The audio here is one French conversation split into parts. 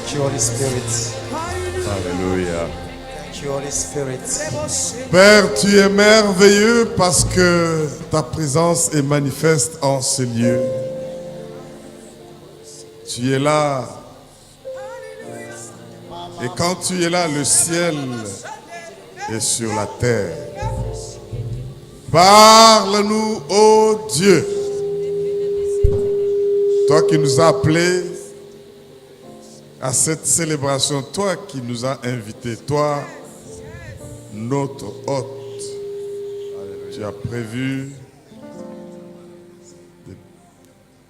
Thank you, Holy Spirit. Alléluia. Thank you, Holy Spirit. Père, tu es merveilleux parce que ta présence est manifeste en ces lieux. Tu es là. Et quand tu es là, le ciel est sur la terre. Parle-nous, ô Dieu. Toi qui nous as appelés à cette célébration, toi qui nous as invités, toi, notre hôte, tu as prévu des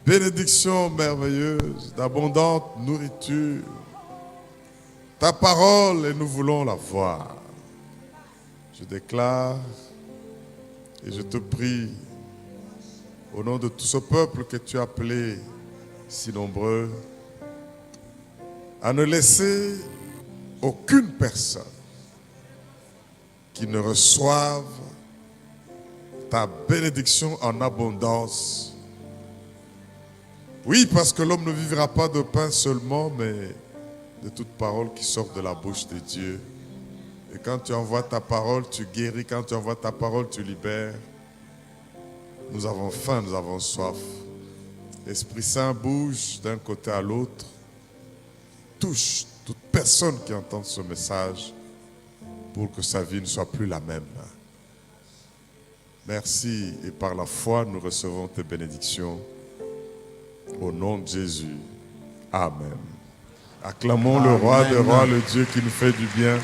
bénédictions merveilleuses, d'abondante nourriture. Ta parole, et nous voulons la voir. Je déclare et je te prie, au nom de tout ce peuple que tu as appelé si nombreux, à ne laisser aucune personne qui ne reçoive ta bénédiction en abondance. Oui, parce que l'homme ne vivra pas de pain seulement, mais de toute parole qui sort de la bouche de Dieu. Et quand tu envoies ta parole, tu guéris. Quand tu envoies ta parole, tu libères. Nous avons faim, nous avons soif. Esprit Saint bouge d'un côté à l'autre. Touche toute personne qui entend ce message pour que sa vie ne soit plus la même. Merci et par la foi, nous recevons tes bénédictions. Au nom de Jésus. Amen. Acclamons le roi des rois, le Dieu qui nous fait du bien.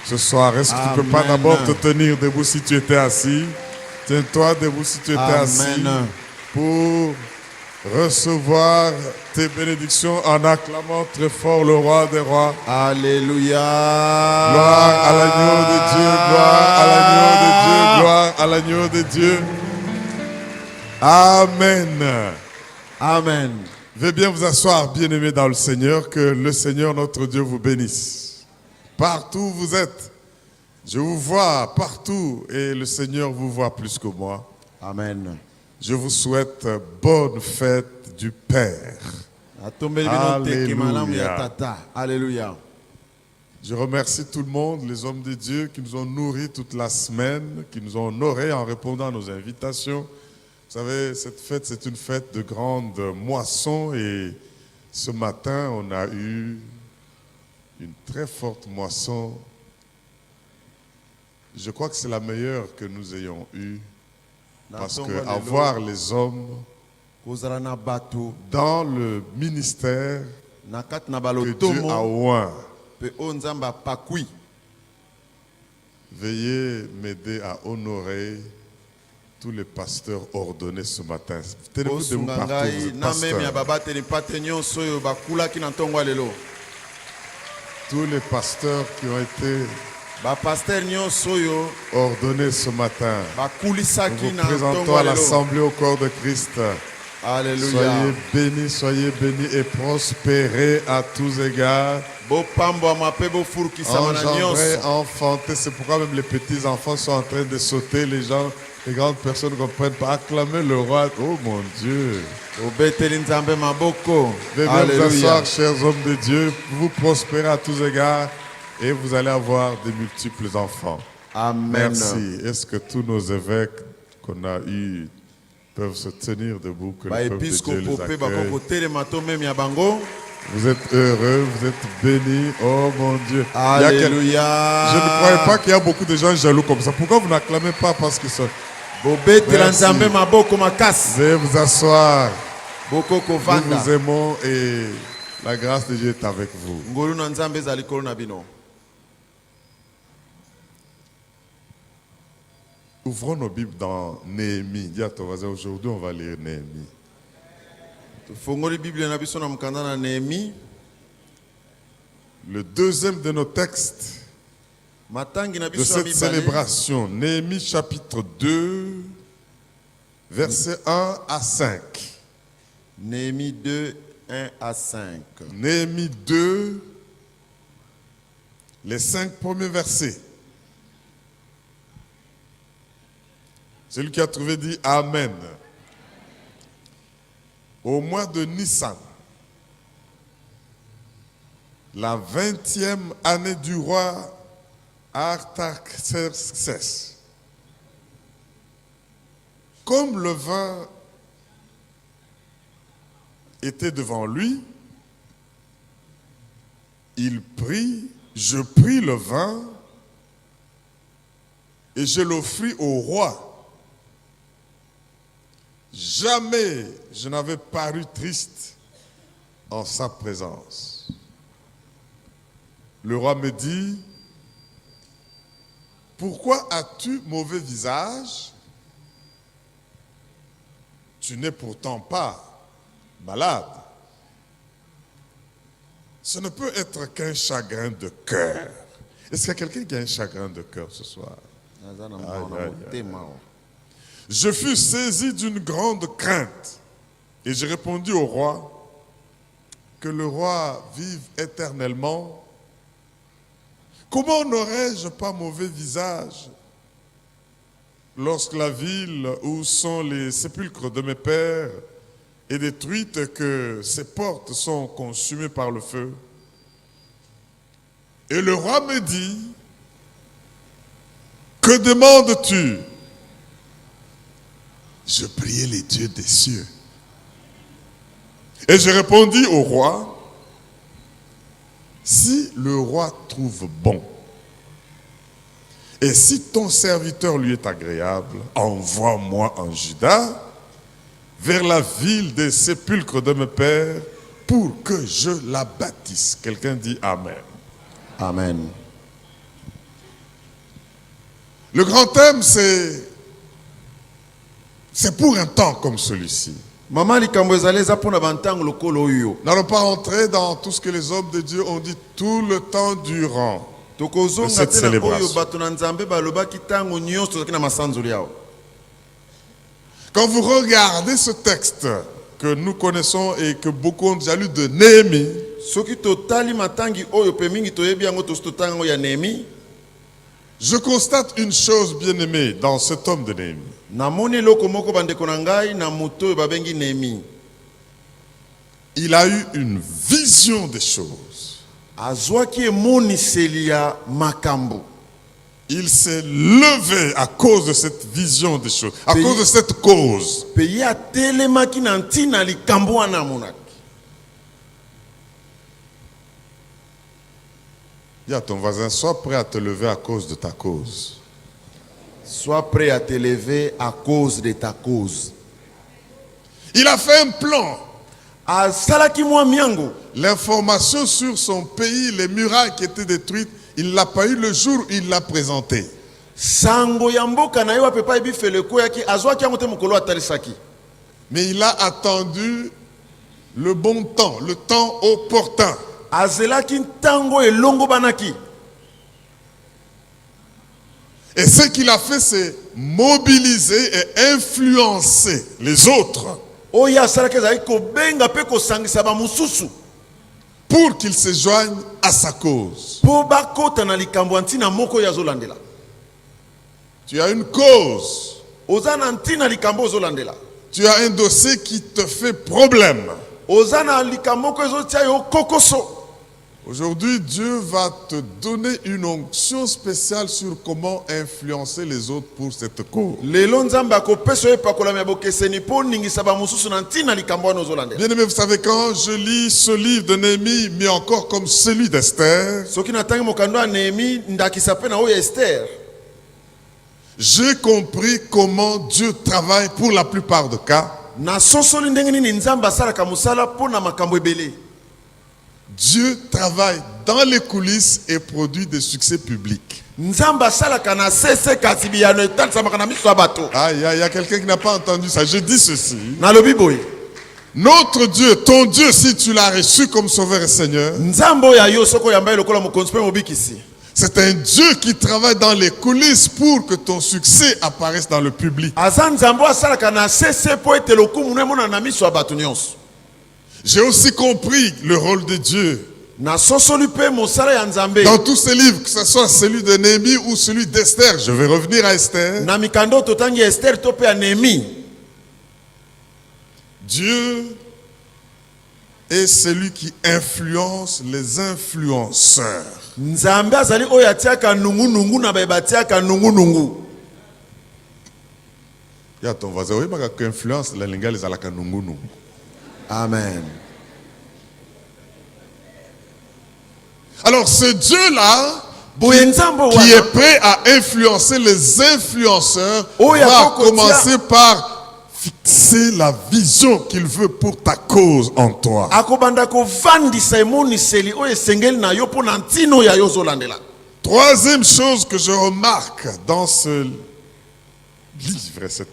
Ce soir, est-ce que tu ne peux pas d'abord te tenir debout si tu étais assis? Tiens-toi debout si tu étais assis pour recevoir tes bénédictions en acclamant très fort le roi des rois. Alléluia. Gloire à l'agneau de Dieu, gloire à l'agneau de Dieu, gloire à l'agneau de Dieu. Amen. Amen. Veuillez bien vous asseoir, bien-aimés dans le Seigneur, que le Seigneur notre Dieu vous bénisse. Partout où vous êtes, je vous vois partout et le Seigneur vous voit plus que moi. Amen. Je vous souhaite bonne fête du Père. Alléluia. Alléluia. Je remercie tout le monde, les hommes de Dieu qui nous ont nourris toute la semaine, qui nous ont honorés en répondant à nos invitations. Vous savez, cette fête, c'est une fête de grande moisson et ce matin, on a eu une très forte moisson. Je crois que c'est la meilleure que nous ayons eue. Parce que avoir les hommes dans le ministère que Dieu a oint. Veuillez m'aider à honorer tous les pasteurs ordonnés ce matin. Tenez-vous debout partout, vous êtes pasteurs. Tous les pasteurs qui ont été ordonnés ce matin. Nous vous présentons à l'Assemblée au corps de Christ. Alléluia. Soyez bénis et prospérez à tous égards. Engendrés, enfantés, c'est pourquoi même les petits enfants sont en train de sauter. Les gens, les grandes personnes ne comprennent pas. Acclamez le roi. Oh mon Dieu. Veuillez vous asseoir, chers hommes de Dieu. Vous prospérez à tous égards et vous allez avoir de multiples enfants. Amen. Merci. Est-ce que tous nos évêques qu'on a eus peuvent se tenir debout, que le peuple de Dieu les accueille? Vous êtes heureux, vous êtes bénis. Oh mon Dieu. Alléluia. Je ne croyais pas qu'il y a beaucoup de gens jaloux comme ça. Pourquoi vous n'acclamez pas parce qu'ils sont... Merci. Veuillez vous asseoir. Nous vous aimons et la grâce de Dieu est avec vous. Ouvrons nos Bibles dans Néhémie. Dis à ton voisin, aujourd'hui on va lire Néhémie. Le deuxième de nos textes de cette célébration, Néhémie chapitre 2, versets 1 à 5. Néhémie 2, 1 à 5. Néhémie 2, les 5 premiers versets. Celui qui a trouvé dit Amen. Au mois de Nissan, la 20e année du roi Artaxerxès. Comme le vin était devant lui, je pris le vin et je l'offris au roi. Jamais je n'avais paru triste en sa présence. Le roi me dit, pourquoi as-tu mauvais visage? Tu n'es pourtant pas malade. Ce ne peut être qu'un chagrin de cœur. Est-ce qu'il y a quelqu'un qui a un chagrin de cœur ce soir? Je fus saisi d'une grande crainte et j'ai répondu au roi, que le roi vive éternellement. Comment n'aurais-je pas mauvais visage lorsque la ville où sont les sépulcres de mes pères est détruite, que ses portes sont consumées par le feu? Et le roi me dit, que demandes-tu? Je priais les dieux des cieux. Et je répondis au roi, si le roi trouve bon, et si ton serviteur lui est agréable, envoie-moi en Juda, vers la ville des sépulcres de mes pères, pour que je la bâtisse. Quelqu'un dit Amen. Amen. Le grand thème, c'est pour un temps comme celui-ci. Nous n'allons pas rentrer dans tout ce que les hommes de Dieu ont dit tout le temps durant cette célébration. Quand vous regardez ce texte que nous connaissons et que beaucoup ont déjà lu de Néhémie, je constate une chose, bien aimée, dans cet homme de Néhémie. Il a eu une vision des choses. Il s'est levé à cause de cette vision des choses, à cause de cette cause. Dis à ton voisin, sois prêt à te lever à cause de ta cause. Sois prêt à te lever à cause de ta cause. Il a fait un plan. L'information sur son pays, les murailles qui étaient détruites, il ne l'a pas eu le jour où il l'a présenté. Mais il a attendu le bon temps, le temps opportun. Et ce qu'il a fait, c'est mobiliser et influencer les autres pour qu'ils se joignent à sa cause. Tu as une cause. Tu as un dossier qui te fait problème. Aujourd'hui, Dieu va te donner une onction spéciale sur comment influencer les autres pour cette cause. Bien-aimé, vous savez, quand je lis ce livre de Néhémie, mais encore comme celui d'Esther, j'ai compris comment Dieu travaille pour la plupart des cas. Dieu travaille dans les coulisses et produit des succès publics. Ah, il y a quelqu'un qui n'a pas entendu ça. Je dis ceci. Notre Dieu, ton Dieu, si tu l'as reçu comme sauveur et Seigneur, c'est un Dieu qui travaille dans les coulisses pour que ton succès apparaisse dans le public. J'ai aussi compris le rôle de Dieu dans tous ces livres, que ce soit celui de Néhémie ou celui d'Esther. Je vais revenir à Esther. Dieu est celui qui influence les influenceurs. Nzambe azali oyo atiaka nungu na batiaka nungu. Il y a ton voisin, oui, mais influence la linga les alaka nungu. Amen. Alors ce Dieu-là, Boye Nzambe qui wana est prêt à influencer les influenceurs, Oh, ya va koko commencer par fixer la vision qu'il veut pour ta cause en toi. akobanda kovandisa emoniseli oyo esengeli na yo mpo na ntino ya yo ozolandela. Troisième chose que je remarque dans ce livre, cette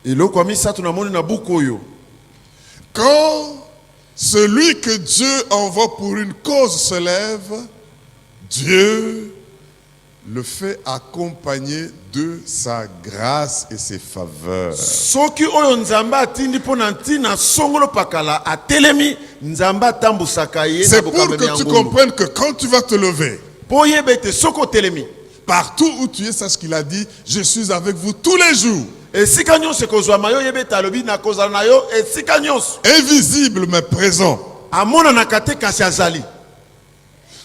Eloko ya misato namoni na buku oyo, quand celui que Dieu envoie pour une cause se lève, Dieu le fait accompagner de sa grâce et ses faveurs. soki oyo Nzambe atindi mpo na ntina songolo pakala atelemi, Nzambe atambusaka ye na C'est pour bokambi que ya tu ngolu. comprennes que quand tu vas te lever, Po oyeba ete soki otelemi, partout où tu es, sache qu'il a dit, je suis avec vous tous les jours. esika nyonso ekozwama yo, oyeba ete alobi nakozala na yo esika nyonso. Invisible mais présent. Amonanaka te kasi azali.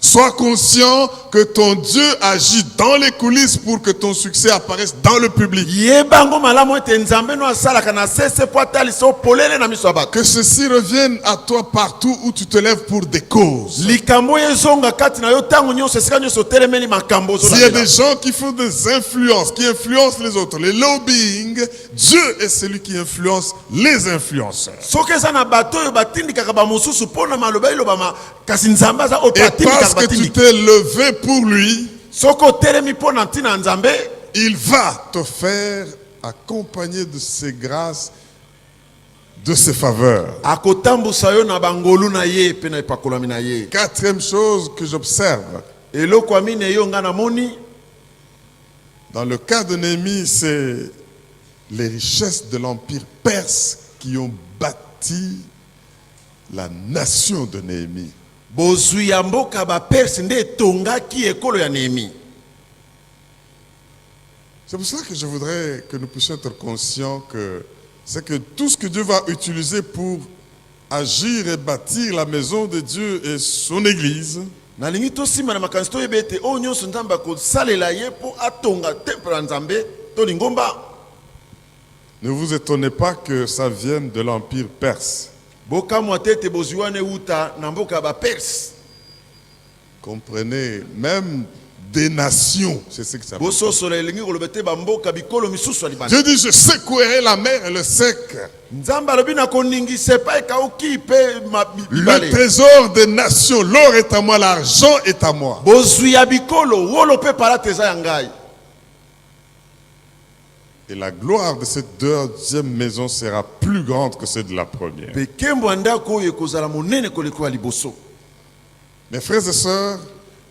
Sois conscient que ton Dieu agit dans les coulisses pour que ton succès apparaisse dans le public. Yebango malamu ete Nzambe no asalaka na sese po atalisa opolele na miso ya bato. Que ceci revienne à toi partout où tu te lèves pour des causes. Likambo ezonga kati na yo tango nyonso esika nyonso otelemeli makambo S'il y a des ozolandela. gens qui font des influences, qui influencent les autres, les lobbying, Dieu est celui qui influence les influenceurs. Soki eza na bato oyo batindikaka bamosusu mpo na maloba elobama, kasi Nzambe aza oyo Et atindikaka parce que tu batindika. t'es levé pour lui, Soki otelemi mpo na ntina ya Nzambe, il va te faire accompagner de ses grâces, de ses faveurs. akotambusa yo na bangolu na ye mpe na epakolami na ye. Quatrième chose que j'observe, Eloko ya mine yo nga namoni, dans le cas de Néhémie, c'est les richesses de l'empire perse qui ont bâti la nation de Néhémie. bozwi ya mboka bapersi nde etongaki ekolo ya Nehemi. C'est pour cela que je voudrais que nous puissions être conscients que c'est que tout ce que Dieu va utiliser pour agir et bâtir la maison de Dieu et son église, Nalingi tosimba na makanisi toyeba ete oyo nyonso Nzambe akosalela ye mpo atonga temple ya Nzambe to lingomba. ne vous étonnez pas que ça vienne de l'empire perse. Bokamwa te ete bozwi wana euta na mboka ya bapersi. Comprenez, même des nations, c'est ce que ça veut dire. Bososola elingi koloba te bamboka bikolo misusu ya libanda. Dieu dit, je secouerai la mer et le sec. Nzambe alobi na koningisa epai ekauki mpe Le bibale. trésor des nations, l'or est à moi, l'argent est à moi. Bozwi ya bikolo wolo mpe palate eza ya ngai. Et la gloire de cette deuxième maison sera plus grande que celle de la première. Mpe nkembo ya ndako oyo ekozala monene koleko ya liboso. Mes frères et sœurs,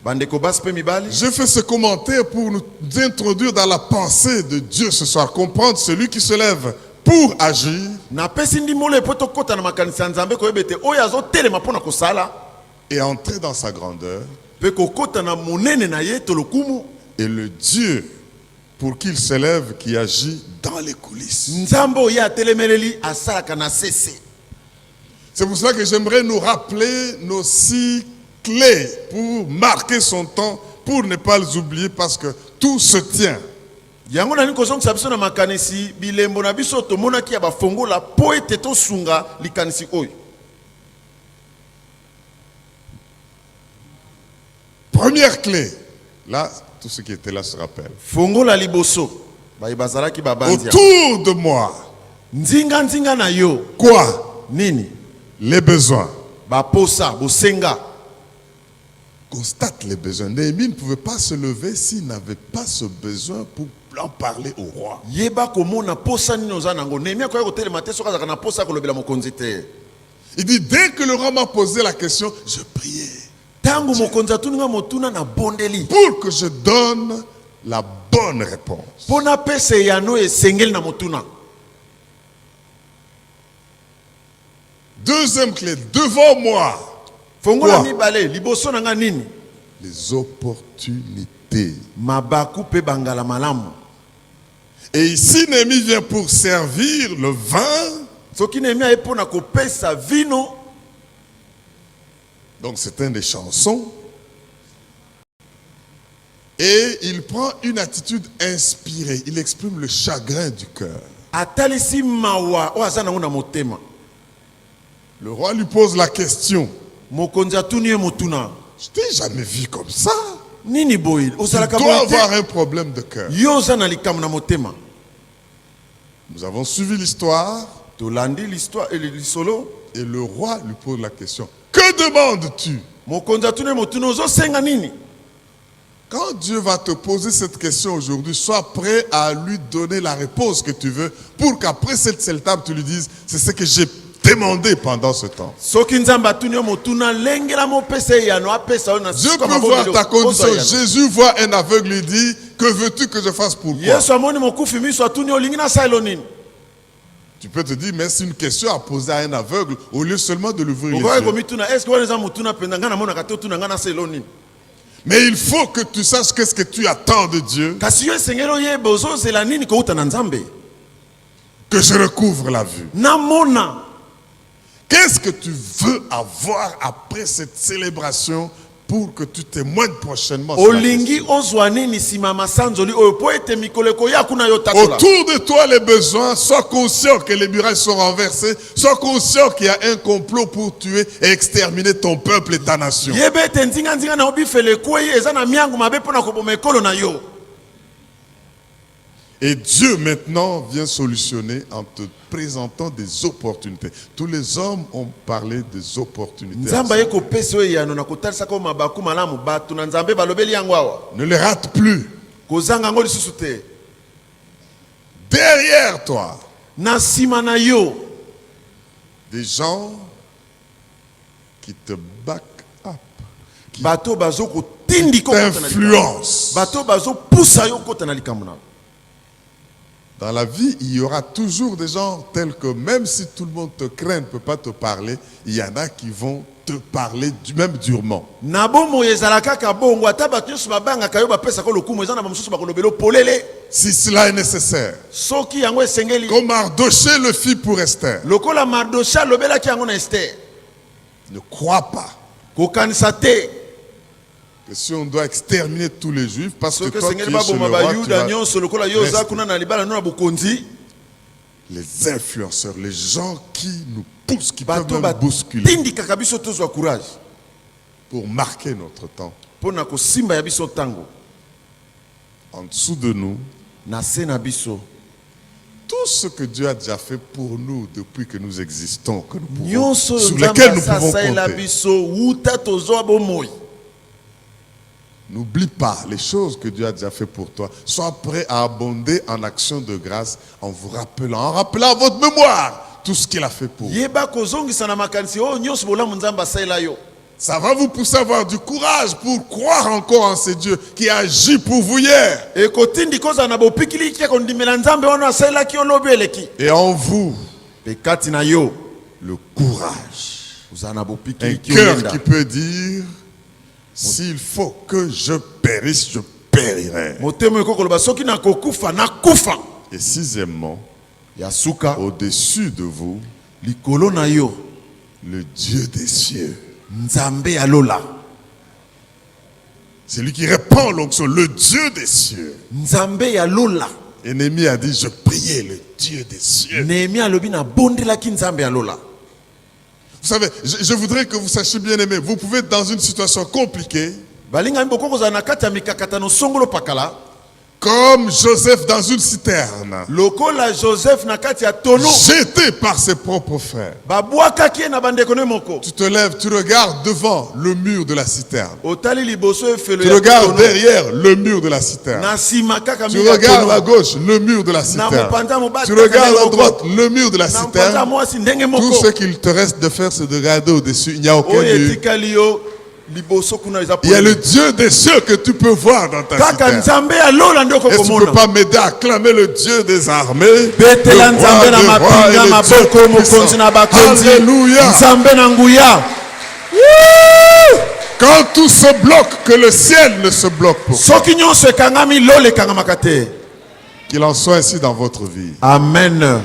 Bandeko basi mpe mibali, je fais ce commentaire pour nous introduire dans la pensée de Dieu ce soir. Comprendre celui qui se lève pour agir napesi ndimolo epo tokɔta na makanisi ya Nzambe koyeba ete oyo azotelema mpo na kosala et entrer dans sa grandeur. mpe kokɔta na monene na ye to lokumu. Et le Dieu pour qu'il se lève qui agit dans les coulisses. Nzambe oyo atelemeleli asalaka na sese. C'est pour cela que j'aimerais nous rappeler nos 6 clés pour marquer son temps, pour ne pas les oublier parce que tout se tient. Yango nani kozongisa biso na makanisi bilembo na biso tomonaki ya bafongola po ete tosunga likanisi oyo. Première clé, là, tout ce qui était là se rappelle. Fongola liboso bayi bazalaki babanzi. Autour de moi, Nzinga nzinga na yo quoi? nini? Les besoins. Baposa bosenga. Constate les besoins. Néhémie ne pouvait pas se lever s'il n'avait pas ce besoin pour en parler au roi. Yeba komona posa nini oza nango. Nehemi akoya kotelema te soki azalaka na posa kolobela mokonzi te. Il dit, dès que le roi m'a posé la question, je priais Tango mokonzi atuninga motuna na bondeli. pour que je donne la bonne réponse. Pona pese yano esengeli na motuna. Deuxième clé, devant moi, Fongola Quoi? mibale liboso nanga nini? les opportunités. Mabaku pe bangala malamu. Et ici, Néhémie vient pour servir le vin Soki Nehemi aye pona kopesa vino Donc c'est un des chansons. Et il prend une attitude inspirée. Il exprime le chagrin du cœur. atalisi mawa o aza nango na motema. Le roi lui pose la question. Mokonzi atuni ye motuna. Je t'ai jamais vu comme ça. Nini boy Tu osalaka dois boy te? avoir un problème de cœur. Yo oza na likambo na motema. Nous avons suivi l'histoire. Tolandi l'histoire et lisolo. Et le roi lui pose la question. Que demandes-tu? Mokonzi atuni ye motuna ozosenga nini? Quand Dieu va te poser cette question aujourd'hui, sois prêt à lui donner la réponse que tu veux pour qu'après cette table, tu lui dises, c'est ce que j'ai demandé pendant ce temps. Soki nzamba atuni yo motuna lengela mopesa yano apesa yo na Dieu sika peut voir ta condition. Ozwa yano. Jésus voit un aveugle, il dit, que veux-tu que je fasse pour toi? Yesu amoni mokufi miso atuni olingi nasala nini? Tu peux te dire, mais c'est une question à poser à un aveugle au lieu seulement de l'ouvrir les Okoye yeux. komituna est-ce que wana eza motuna penda ngana mona kato tuna ngana sala nini? Mais il faut que tu saches qu'est-ce que tu attends de Dieu, Kasi yo esengeli oyeba ozozela nini kouta na Nzambe? que je recouvre la vue. Namona. Qu'est-ce que tu veux avoir après cette célébration pour que tu témoignes prochainement sur la Olingi ozwa nini sima masanzoli oyo po ete mikolo ekoya kuna yo tatola. autour de toi les besoins, sois conscient que les murailles sont renversées, sois conscient qu'il y a un complot pour tuer et exterminer ton peuple et ta nation. Yebe ete nzinga nzinga na obifele kweye eza na miangu mabe pona koboma ekolo na yo. Et Dieu maintenant vient solutionner en te présentant des opportunités. Tous les hommes ont parlé des opportunités. Nzamba ye kopesa oyo yano na kotalisa ko mabaku malamu batu na Nzambe balobeli yango awa. Ne les rate plus. Kozanga ngo lisusu te. Derrière toi, Na sima na yo des gens qui te back up, bato bazo kotindi ko kota na likambo. t'influencent. Bato bazo poussa yo kota na likambo na. Dans la vie, il y aura toujours des gens tels que même si tout le monde te craint, ne peut pas te parler, il y en a qui vont te parler même durement. Na bomo ezalaka ka bongo ata bato nyonso babangaka yo bapesa ko lokumu eza na bamosusu bakolobela polele. Si cela est nécessaire. Soki yango esengeli. Comme Mardoché le fit pour Esther. Lokola Mardocha lobelaki yango na Esther. Ne crois pas Kokanisa te. que si on doit exterminer tous les juifs, parce que Soki toi qui esengeli es chez le baboma roi, tu bayuda vas nyonso lokola yo oza rester. kuna na libala no na bokonzi. Les influenceurs, les gens qui nous poussent, qui Bato peuvent ba même bousculer tindika biso tozwa courage. pour marquer notre temps. Pona ko simba ya biso tango. En dessous de nous, Na se na biso. tout ce que Dieu a déjà fait pour nous depuis que nous existons, que nous pouvons, Nyonso sur lesquels nous Nzamba pouvons sasaela compter. biso uta tozwa bomoi. N'oublie pas les choses que Dieu a déjà fait pour toi. Sois prêt à abonder en action de grâce en vous rappelant, en rappelant à votre mémoire tout ce qu'il a fait pour vous. Yeba kozongisa na makanisi o nyonso bolamu Nzamba saela yo. Ça va vous pousser à avoir du courage pour croire encore en ce Dieu qui a agi pour vous hier. Ekotindi koza na bopikili kia kondimela Nzambe wana saela ki olobi eleki. Et en vous, Pekati na yo. le courage. Uzana Un bopikili ki cœur olenda. qui peut dire, s'il faut que je périsse, je périrai. Motemo ekokoloba soki na kokufa na kufa. Et sixièmement, Ya suka au-dessus de vous, likolo na yo le Dieu des cieux. Nzambe alola. C'est lui qui répand l'onction, le Dieu des cieux. Nzambe alola. Et Néhémie a dit, je priais le Dieu des cieux. Nehemia alobi na bondelaki Nzambe alola. Vous savez, je voudrais que vous sachiez bien aimé, vous pouvez être dans une situation compliquée, Balinga mboko kozala na kati ya mikakatano songolo pakala. comme Joseph dans une citerne, Lokola Joseph na kati ya tono. jeté par ses propres frères. Babwakaki ye na bandeko ne moko. Tu te lèves, tu regardes devant le mur de la citerne. Otali liboso efelo Tu ya regardes tono. derrière le mur de la citerne. Na sima kaka Tu mi ya regardes à tono. gauche le mur de la citerne. mopanda mobali Tu kaka regardes ndenge à moko. droite le mur de la Na mopanda citerne. mwasi ndenge Tout moko. ce qu'il te reste de faire, c'est de regarder au-dessus. Il n'y a aucun Oye mur. etikali yo liboso kuna eza Il y a le pole. Dieu des cieux que tu peux voir dans ta Kaka citerne. Nzambe alola ndoko Est-ce que tu ne peux komona. pas m'aider à acclamer le Dieu des armées? Betela le Nzambe roi na des rois mapinga et le maboko Dieu mokonzi puissant. na bakonzi. Alléluia. Nzambe na nguya. Quand tout se bloque, que le ciel ne se bloque pas. Soki nyonso ekangami lole ekangamaka te. Qu'il en soit ainsi dans votre vie. Amen.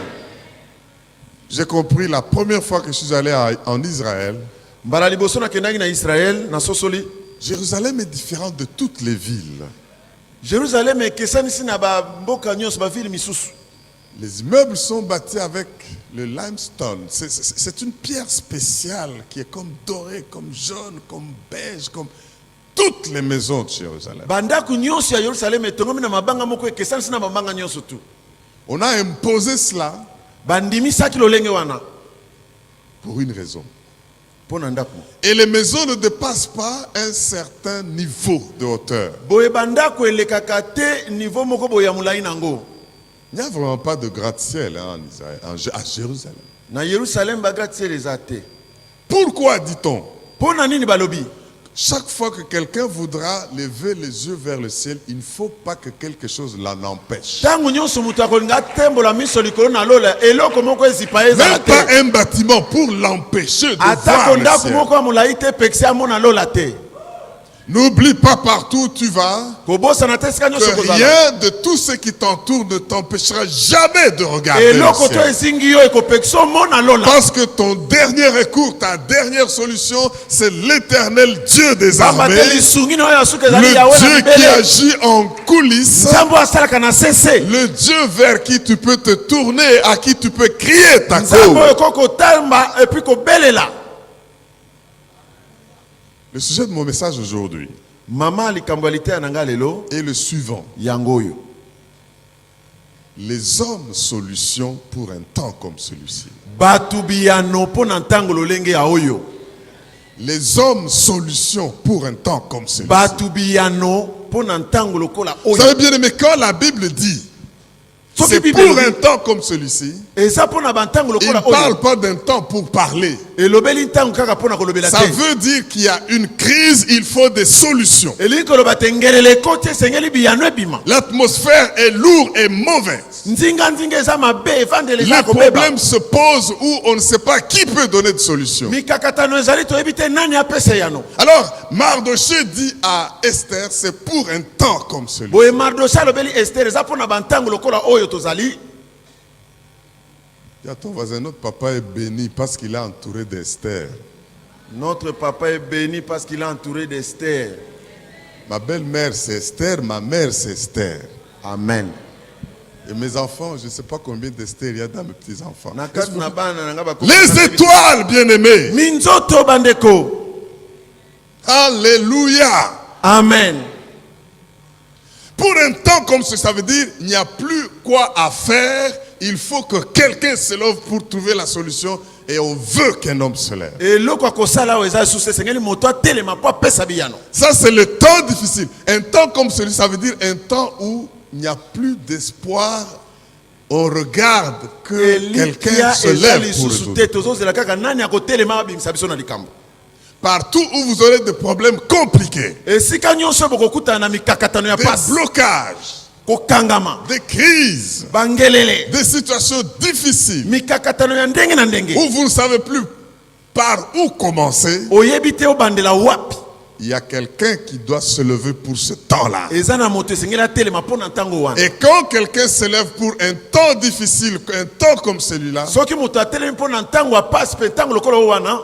J'ai compris la première fois que je suis allé en Israël, mbala liboso nakendaki na Israël na sosoli Jérusalem est différente de toutes les villes. Jérusalem ekesanisi na bamboka nyonso bavile misusu. Les immeubles sont bâtis avec le limestone. C'est une pierre spéciale qui est comme dorée, comme jaune, comme beige, comme toutes les maisons de Jérusalem. Bandako nyonso ya Yerusalem etongomi na mabanga moko ekesanisi na mabanga nyonso tu. On a imposé cela Bandimisaki lolenge wana pour une raison. pona ndako. Et les maisons ne dépassent pas un certain niveau de hauteur. Boye bandako elekaka te niveau moko boye ya mulai nango. Il n'y a vraiment pas de gratte-ciel en Israël, à Jérusalem. Na Yerusalem ba gratte-ciel ezate. Pourquoi dit-on? Pona nini balobi? Chaque fois que quelqu'un voudra lever les yeux vers le ciel, il ne faut pas que quelque chose l'en empêche. Tango nyonso mutu akolinga tembola miso likolo na lola eloko moko ezipa Même ezala pas te. un bâtiment pour l'empêcher de voir Atako le ndako ciel. moko ya mulai te pekisi amona lola te. N'oublie pas partout où tu vas Kobosana te esika nyonso que kozala. rien de tout ce qui t'entoure ne t'empêchera jamais de regarder le Eloko to ciel. ezingi yo ekopekisa omona lola. Parce que ton dernier recours, ta dernière solution, c'est l'éternel Dieu des armées, Bambateli sungi na oyo asuka ezali le yawe na Dieu qui libele. agit en coulisses, Nzambo asalaka na sese. le Dieu vers qui tu peux te tourner, à qui tu peux crier ta Nzambo cause. eko kotamba et puis kobelela. Le sujet de mon message aujourd'hui Mama likambo ya liteya na nga lelo est le suivant. yango oyo. Les hommes solutions pour un temps comme celui-ci. Batu biyano po na ntango lolenge ya oyo. Les hommes solutions pour un temps comme celui-ci. Batu biyano po na ntango lokola Vous oyo. savez bien aimé, quand la Bible dit Soki c'est Bible pour elobi, un temps comme celui-ci, eza po na bantango il ne lokola parle oyo. pas d'un temps pour parler. Elobeli ntango kaka po na kolobela Ça te. veut dire qu'il y a une crise, il faut des solutions. Elingi koloba te ngelele ekoti esengeli biyano ebima. L'atmosphère est lourde et mauvaise. Nzinga nzinga eza mabe evandele Les eza kobeba. problèmes se posent où on ne sait pas qui peut donner de solution. Mikakatano ezali toyebi te nani apesa yano. Alors, Mardoché dit à Esther, c'est pour un temps comme celui. Boye Mardoché alobeli Esther eza po na bantango lokola oyo tozali. Il y a ton voisin, notre papa est béni parce qu'il est entouré d'Esther. Notre papa est béni parce qu'il est entouré d'Esther. Ma belle-mère c'est Esther, ma mère c'est Esther. Amen. Et mes enfants, je ne sais pas combien d'Esther il y a dans mes petits-enfants. Na kati na bana na nga bako- Les étoiles, bien-aimés. Minzoto bandeko. Alléluia. Amen. Pour un temps comme ça veut dire il n'y a plus quoi à faire. Il faut que quelqu'un se lève pour trouver la solution. Et on veut qu'un homme se lève. Eloko akosala oyo eza suse sengeli moto atelema po apesa biyano. Ça, c'est le temps difficile. Un temps comme celui, ça veut dire un temps où il n'y a plus d'espoir. On regarde que quelqu'un Elikia se eza lève pour lisusu te résoudre. tozozela kaka nani akotelema abimisa biso na likambo. Partout où vous aurez des problèmes compliqués, Esika nyonso bokokutana na mikakatano ya des pasi. blocages, Kokangama. des crises, Bangelele. des situations difficiles, Mikakatano ya ndenge na ndenge. où vous ne savez plus par où commencer, Oyebi te obandela wapi. il y a quelqu'un qui doit se lever pour ce temps-là. Eza na moto esengeli atelema po na ntango wana. Et quand quelqu'un se lève pour un temps difficile, un temps comme celui-là, Soki moto atelemi po na ntango apasi pe ntango lokola oyo wana.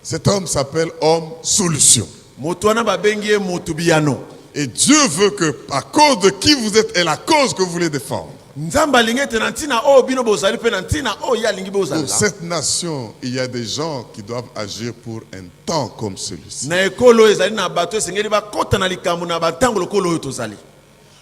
cet homme s'appelle homme solution. Moto wana babengi ye moto biyano. Et Dieu veut que, à cause de qui vous êtes et la cause que vous voulez défendre, Nzamba alingi ete na ntina oyo bino bozali pe na ntina oyo ye alingi pour bozala. cette nation, il y a des gens qui doivent agir pour un temps comme celui-ci. Na ekolo oyo ezali na bato esengeli bakota na likambo na bantango lokola oyo tozali.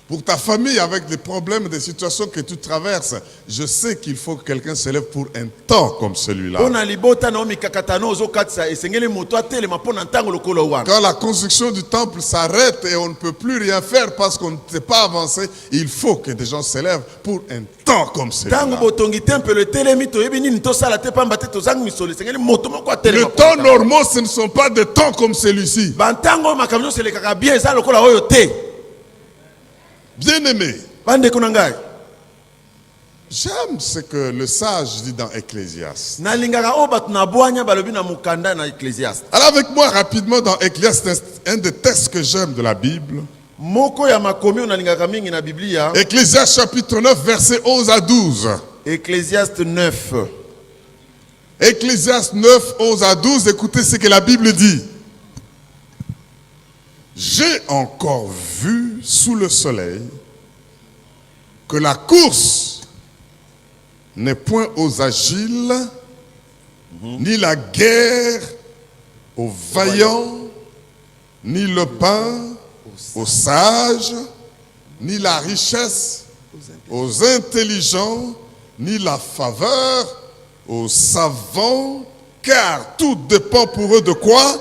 Pour ta famille, avec les problèmes, des situations que tu traverses, je sais qu'il faut que quelqu'un se lève pour un temps comme celui-là. Po na libota na oyo mikakatano ozokatisa esengeli moto atelema po na ntango lokola oyo wana. Quand la construction du temple s'arrête et on ne peut plus rien faire parce qu'on ne s'est pas avancé, il faut que des gens se lèvent pour un temps comme celui-là. Ntango botongi tempelo etelemi toyebi nini tosala te pamba te tozangi misolo esengeli moto moko atelema. Le temps normaux, ce ne sont pas des temps comme celui-ci. Bantango oyo makambo nyonso elekaka bien eza lokola oyo te. Bien-aimés, Bandeko na ngai. j'aime ce que le sage dit dans Ecclésiaste. Nalingaka oyo bato na bwanya balobi na mukanda na Ecclésiaste. Alors avec moi rapidement dans Ecclésiaste, un des textes que j'aime de la Bible. Moko ya makomi oyo nalingaka mingi na Biblia. Ecclésiaste chapitre 9, versets 11 à 12. Ecclésiaste 9. Ecclésiaste 9, 11 à 12, écoutez ce que la Bible dit. J'ai encore vu sous le soleil que la course n'est point aux agiles, ni la guerre aux vaillants, ni le pain aux sages, ni la richesse aux intelligents, ni la faveur aux savants, car tout dépend pour eux de quoi?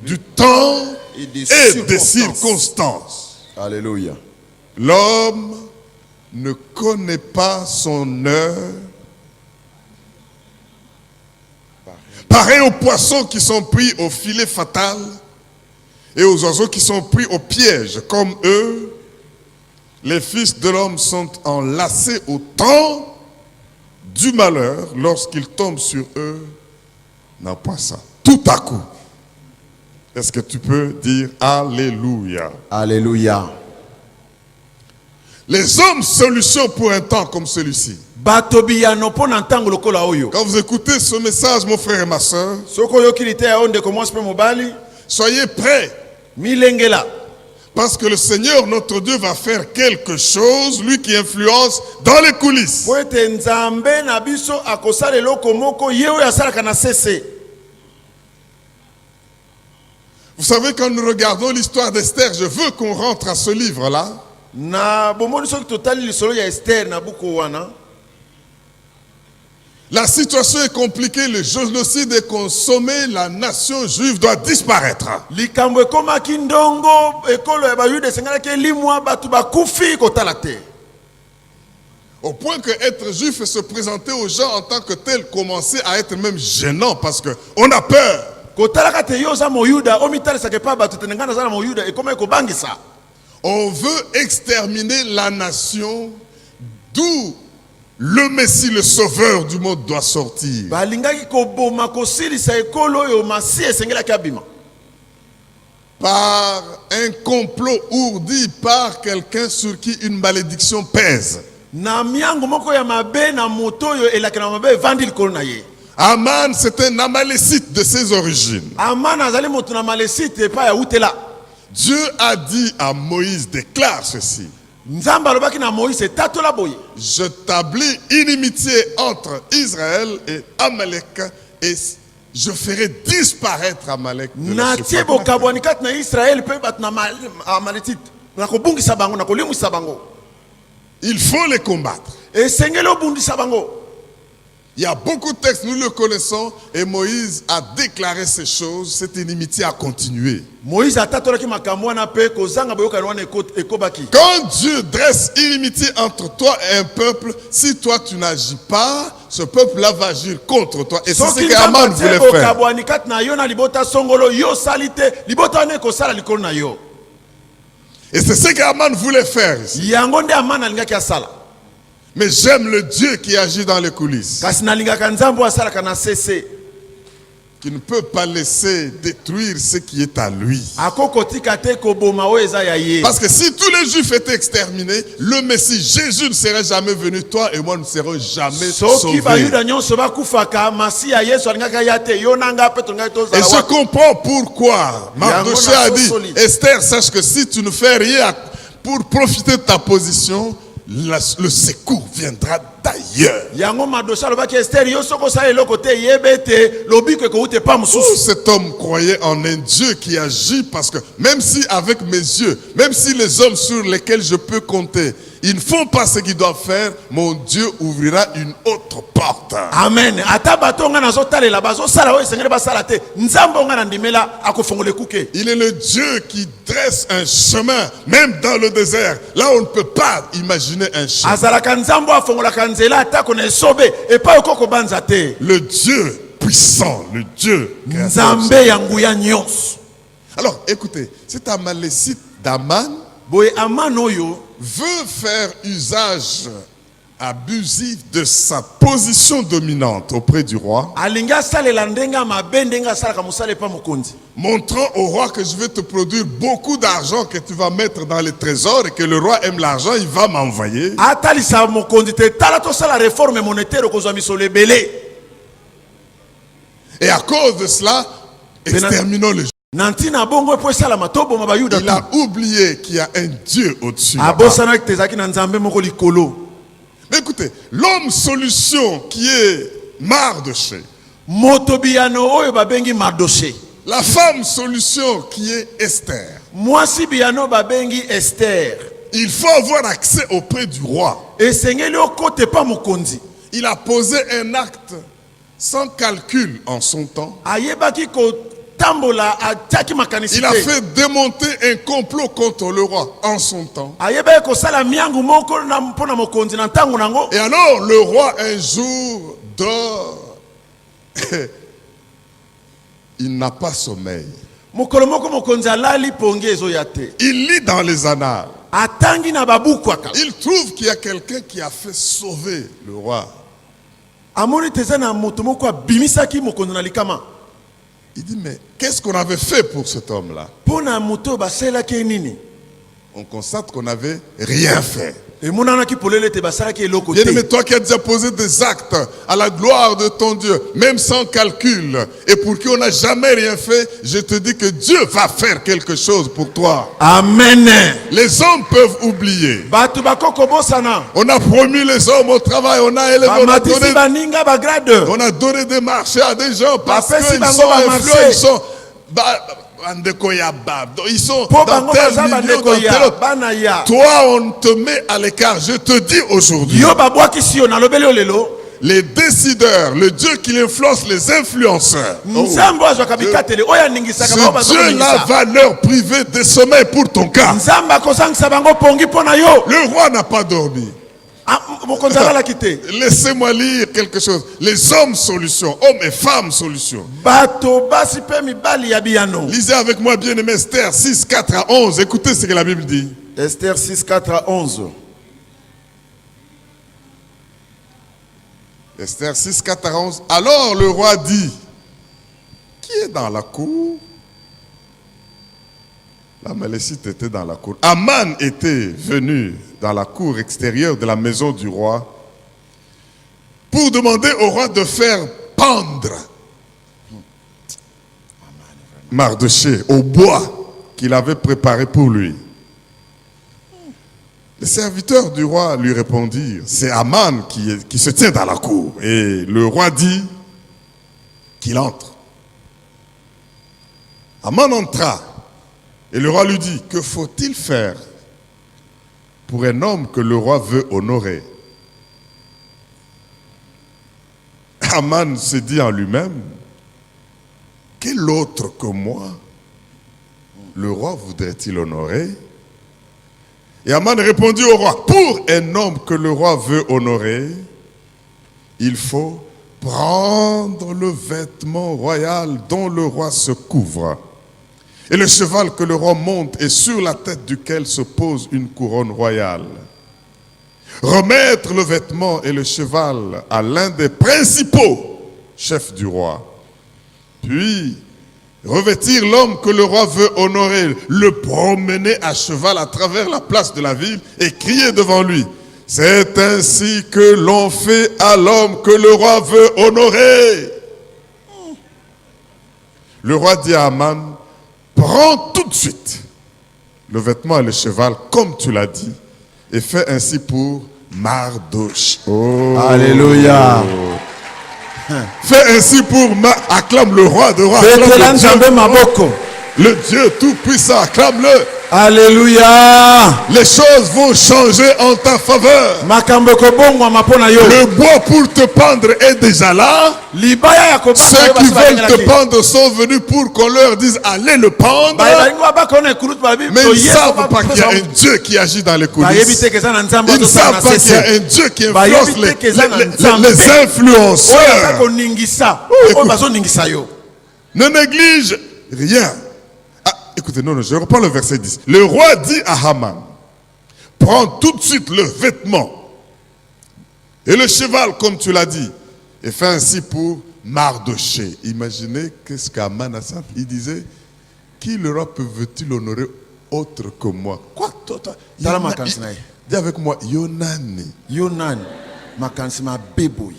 Du temps Et des et des circonstances. circonstances. Alléluia. L'homme ne connaît pas son heure. Pareil aux poissons qui sont pris au filet fatal et aux oiseaux qui sont pris au piège. Comme eux, les fils de l'homme sont enlacés au temps du malheur lorsqu'ils tombent sur eux. Non, pas ça. Tout à coup. Est-ce que tu peux dire Alléluia? Alléluia. Les hommes, solution pour un temps comme celui-ci. Batobiyano po na ntango lokola oyo. Quand vous écoutez ce message, mon frère et ma soeur, Soko yokili te ya onde commence pe mobali. soyez prêts. Milengela. Parce que le Seigneur, notre Dieu, va faire quelque chose, lui qui influence dans les coulisses. Po ete nzambe na biso akosala eloko moko ye oyo asalaka na sese. Vous savez, quand nous regardons l'histoire d'Esther, je veux qu'on rentre à ce livre-là. Na bomoni soki totali lisolo ya Esther na buku wana. La situation est compliquée, le génocide est consommé, la nation juive doit disparaître. Likambo ekomaki ndongo ekolo ya bayuda esengalaki elimwa batu bakufi kotala te. Au point que être juif et se présenter aux gens en tant que tel commençait à être même gênant parce qu'on a peur. Kotalaka te yo za moyuda omitalisaka epa batu te ngana za na moyuda ekoma ekobangisa. On veut exterminer la nation d'où le Messie, le sauveur du monde, doit sortir. Balingaki koboma kosilisa ekolo oyo masi esengelaki abima. Par un complot ourdi par quelqu'un sur qui une malédiction pèse. Na miango moko ya mabe na moto oyo elaki na mabe evandi likolo na ye. Aman, c'est un amalécite de ses origines. Amana azali moto na malesite epa ya utela. Dieu a dit à Moïse, déclare ceci. Nzambe alobaki na Moïse tatola boye. Je t'ablis inimitié entre Israël et Amalek et je ferai disparaître Amalek de la Na surface. tie bokabwani kati na Israël pe bat na Amalekite. Na kobungisa bango na kolimwisa bango. Il faut les combattre. Esengeli obundisa bango. Il y a beaucoup de textes, nous le connaissons, et Moïse a déclaré ces choses, cette inimitié a continué. Moïse atatolaki makambo wana pe kozanga boyokani wana ekobaki. Quand Dieu dresse inimitié entre toi et un peuple, si toi tu n'agis pas, ce peuple-là va agir contre toi. Et c'est ce que Aman voulait faire. Bokabwani kati na yo na libota songolo yo salite libota wana ekosala likolo na yo. Et c'est ce que Aman voulait faire ici. Yango nde Amana alingaki asala. Mais j'aime le Dieu qui agit dans les coulisses, Kasi nalingaka nzambo asalaka na sese. qui ne peut pas laisser détruire ce qui est à lui. Akokotika te koboma oyo eza ya ye. Parce que si tous les Juifs étaient exterminés, le Messie Jésus ne serait jamais venu, toi et moi ne serons jamais Soki sauvés. bayuda nyonso bakufaka masiya Yesu alingaka ya te yo nanga pe tongaki Et tozala je wapi. comprends pourquoi Mardoché a dit, Esther, sache que si tu ne fais rien pour profiter de ta position, le secours viendra d'ailleurs. Yango Mardoché alobaki Esther yo soko sala eloko te yebe te lobiko ekoute pa Tout mususu. cet homme croyait en un Dieu qui agit parce que même si avec mes yeux, même si les hommes sur lesquels je peux compter, ils ne font pas ce qu'ils doivent faire, mon Dieu ouvrira une autre porte. Amen. Ata bato nga nazo talela bazo sala oyo esengeli basala te. Nzambo nga na ndimela akofongole kuke. Il est le Dieu qui dresse un chemin, même dans le désert, là où on ne peut pas imaginer un chemin. Azalaka nzambo afongolaka nzela atako na esobe epa okoko banza te. Le Dieu puissant, le Dieu créateur. Nzambe ya nguya nyonso. Alors, écoutez, cet amalécite d'Aman Boye Aman oyo veut faire usage abusif de sa position dominante auprès du roi, alingi asalela ndenge mabe ndenge asalaka mosala epa mokonzi. montrant au roi que je vais te produire beaucoup d'argent que tu vas mettre dans les trésors et que le roi aime l'argent, il va m'envoyer. Atalisa mokonzi te tala tosala réforme monétaire okozwa misolo ebele. Et à cause de cela, exterminons les Juifs. Il a oublié qu'il y a un Dieu au-dessus. Mais écoutez, l'homme solution qui est Mardoché, la femme solution qui est Esther, il faut avoir accès auprès du roi. Il a posé un acte sans calcul en son temps. Il a fait démonter un complot contre le roi en son temps. Et alors le roi un jour dort. Il n'a pas sommeil. Il lit dans les annales. Il trouve qu'il y a quelqu'un qui a fait sauver le roi. Il dit, mais qu'est-ce qu'on avait fait pour cet homme-là? On constate qu'on n'avait rien fait. Bien-aimé, toi qui as déjà posé des actes à la gloire de ton Dieu, même sans calcul, et pour qui on n'a jamais rien fait, je te dis que Dieu va faire quelque chose pour toi. Amen. Les hommes peuvent oublier. On a promu les hommes au travail, on a élevé, on a donné des marchés à des gens parce qu'ils sont influents, ils sont... Ils sont dans tel milieu, dans tel autre. Toi, on te met à l'écart. Je te dis aujourd'hui, les décideurs, le Dieu qui influence les influenceurs, ce Dieu-là va leur priver de sommeil pour ton cas. Le roi n'a pas dormi. Laissez-moi lire quelque chose. Les hommes solution, hommes et femmes solution. Lisez avec moi, bien-aimé, Esther 6, 4 à 11. Écoutez ce que la Bible dit. Esther 6, 4 à 11. Esther 6, 4 à 11. Alors le roi dit, qui est dans la cour? La Malécite était dans la cour. Aman était venu dans la cour extérieure de la maison du roi pour demander au roi de faire pendre Mardoché au bois qu'il avait préparé pour lui. Les serviteurs du roi lui répondirent, c'est Aman qui se tient dans la cour. Et le roi dit qu'il entre. Aman entra. Et le roi lui dit, que faut-il faire pour un homme que le roi veut honorer? Aman se dit en lui-même, quel autre que moi le roi voudrait-il honorer? Et Aman répondit au roi, pour un homme que le roi veut honorer, il faut prendre le vêtement royal dont le roi se couvre. Et le cheval que le roi monte et sur la tête duquel se pose une couronne royale. Remettre le vêtement et le cheval à l'un des principaux chefs du roi. Puis, revêtir l'homme que le roi veut honorer, le promener à cheval à travers la place de la ville et crier devant lui. C'est ainsi que l'on fait à l'homme que le roi veut honorer. Le roi dit à Aman, prends tout de suite le vêtement et le cheval, comme tu l'as dit, et fais ainsi pour Mardoché. Oh. Alléluia. Fais ainsi pour acclame le roi de rois. Le Dieu tout-puissant, acclame-le. Alléluia. Les choses vont changer en ta faveur. Le bois pour te pendre est déjà là. Ceux qui veulent te pendre sont venus pour qu'on leur dise allez le pendre. Mais ils ne savent pas qu'il y a un Dieu qui agit dans les coulisses. Ils ne savent pas qu'il y a un Dieu qui influence les influenceurs. Ne néglige rien. Écoutez, non, je reprends le verset 10. Le roi dit à Haman, prends tout de suite le vêtement et le cheval, comme tu l'as dit, et fais ainsi pour Mardoché. Imaginez qu'est-ce qu'Haman a dit. Il disait, qui le roi veut-il honorer autre que moi? Quoi? Dis avec moi, Yonani. Yonani. Makansima beboy.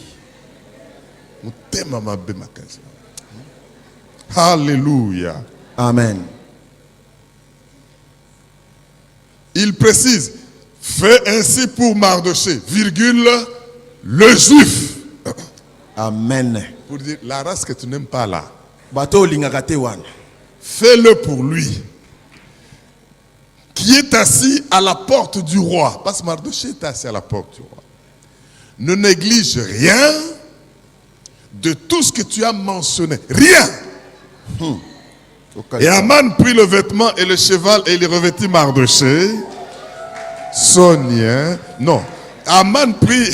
Mutema mabe makansima. Alléluia. Amen. Il précise, fais ainsi pour Mardoché, virgule, le juif. Amen. Pour dire, la race que tu n'aimes pas là, Bato lingaka te wana. fais-le pour lui, qui est assis à la porte du roi. Parce que Mardoché est assis à la porte du roi. Ne néglige rien de tout ce que tu as mentionné. Rien. Et Aman prit le vêtement et le cheval et il revêtit Mardoché. Sonia. Non. Aman prit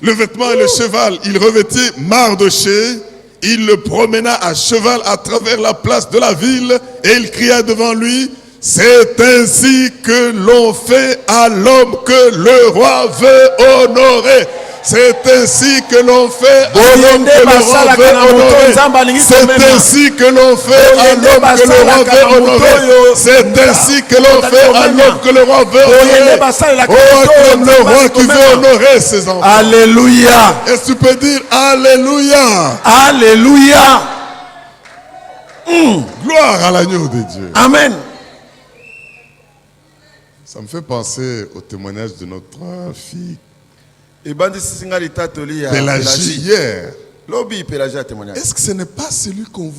le vêtement et le cheval. Il revêtit Mardoché. Il le promena à cheval à travers la place de la ville et il cria devant lui, c'est ainsi que l'on fait à l'homme que le roi veut honorer. C'est ainsi que l'on fait à l'homme que le roi veut honorer. C'est ainsi que l'on fait à l'homme que le roi veut honorer. C'est ainsi que l'on fait à l'homme que le roi veut honorer. Oh, comme le roi qui veut honorer ses enfants. Alléluia. Est-ce que tu peux dire Alléluia? Alléluia. Gloire à l'agneau de Dieu. Amen. Ça me fait penser au témoignage de notre fille Pélagie hier. Lobi Pélagie a témoigné. Est-ce que ce n'est pas celle qu'on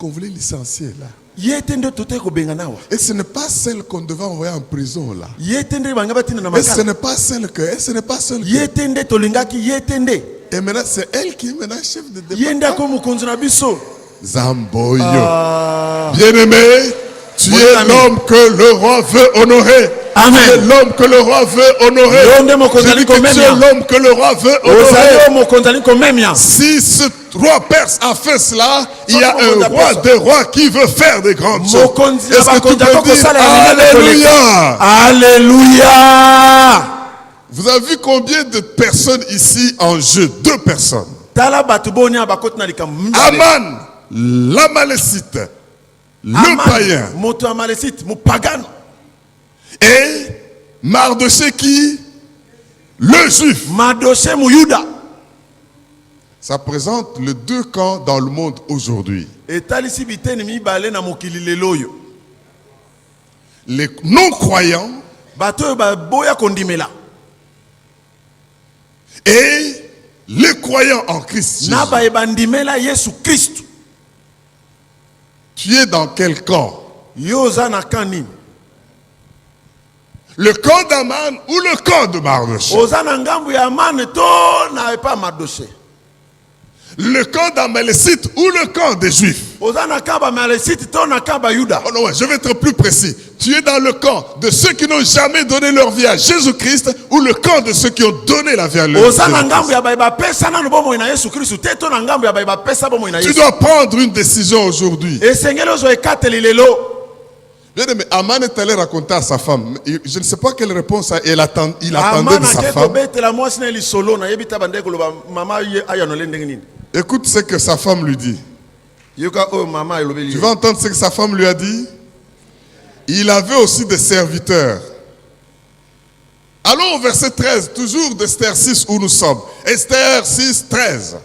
voulait licencier là? Est-ce Et ce n'est pas celle qu'on devait envoyer en prison là? Et ce n'est pas celle que... Et ce n'est pas celle que... Et maintenant c'est elle qui est maintenant chef de département. Zamboyo. Bien-aimé, tu es l'homme que le roi veut honorer. Amen. Tu es l'homme que le roi veut honorer. Je dis que tu es l'homme que le roi veut honorer. Si ce roi perse a fait cela, il y a un roi des rois qui veut faire des grandes choses. Est-ce que tu peux dire Alléluia? Alléluia. Vous avez vu combien de personnes ici en jeu? 2 personnes. Aman, l'Amalécite, le païen. Et Mardoché qui? Le juif. Ça présente les 2 camps dans le monde aujourd'hui. Les non-croyants et les croyants en Christ Jésus. Tu es dans quel camp? Le camp d'Aman ou le camp de Mardoché? Le camp d'Amalécite ou le camp des Juifs? Oh non, ouais, je vais être plus précis. Tu es dans le camp de ceux qui n'ont jamais donné leur vie à Jésus-Christ ou le camp de ceux qui ont donné la vie à Jésus-Christ? Tu dois prendre une décision aujourd'hui. Bien aimé, Aman est allé raconter à sa femme. Je ne sais pas quelle réponse il attendait de sa femme. Écoute ce que sa femme lui dit. Tu vas entendre ce que sa femme lui a dit. Il avait aussi des serviteurs. Allons au verset 13, toujours d'Esther 6 où nous sommes. Esther 6, 13.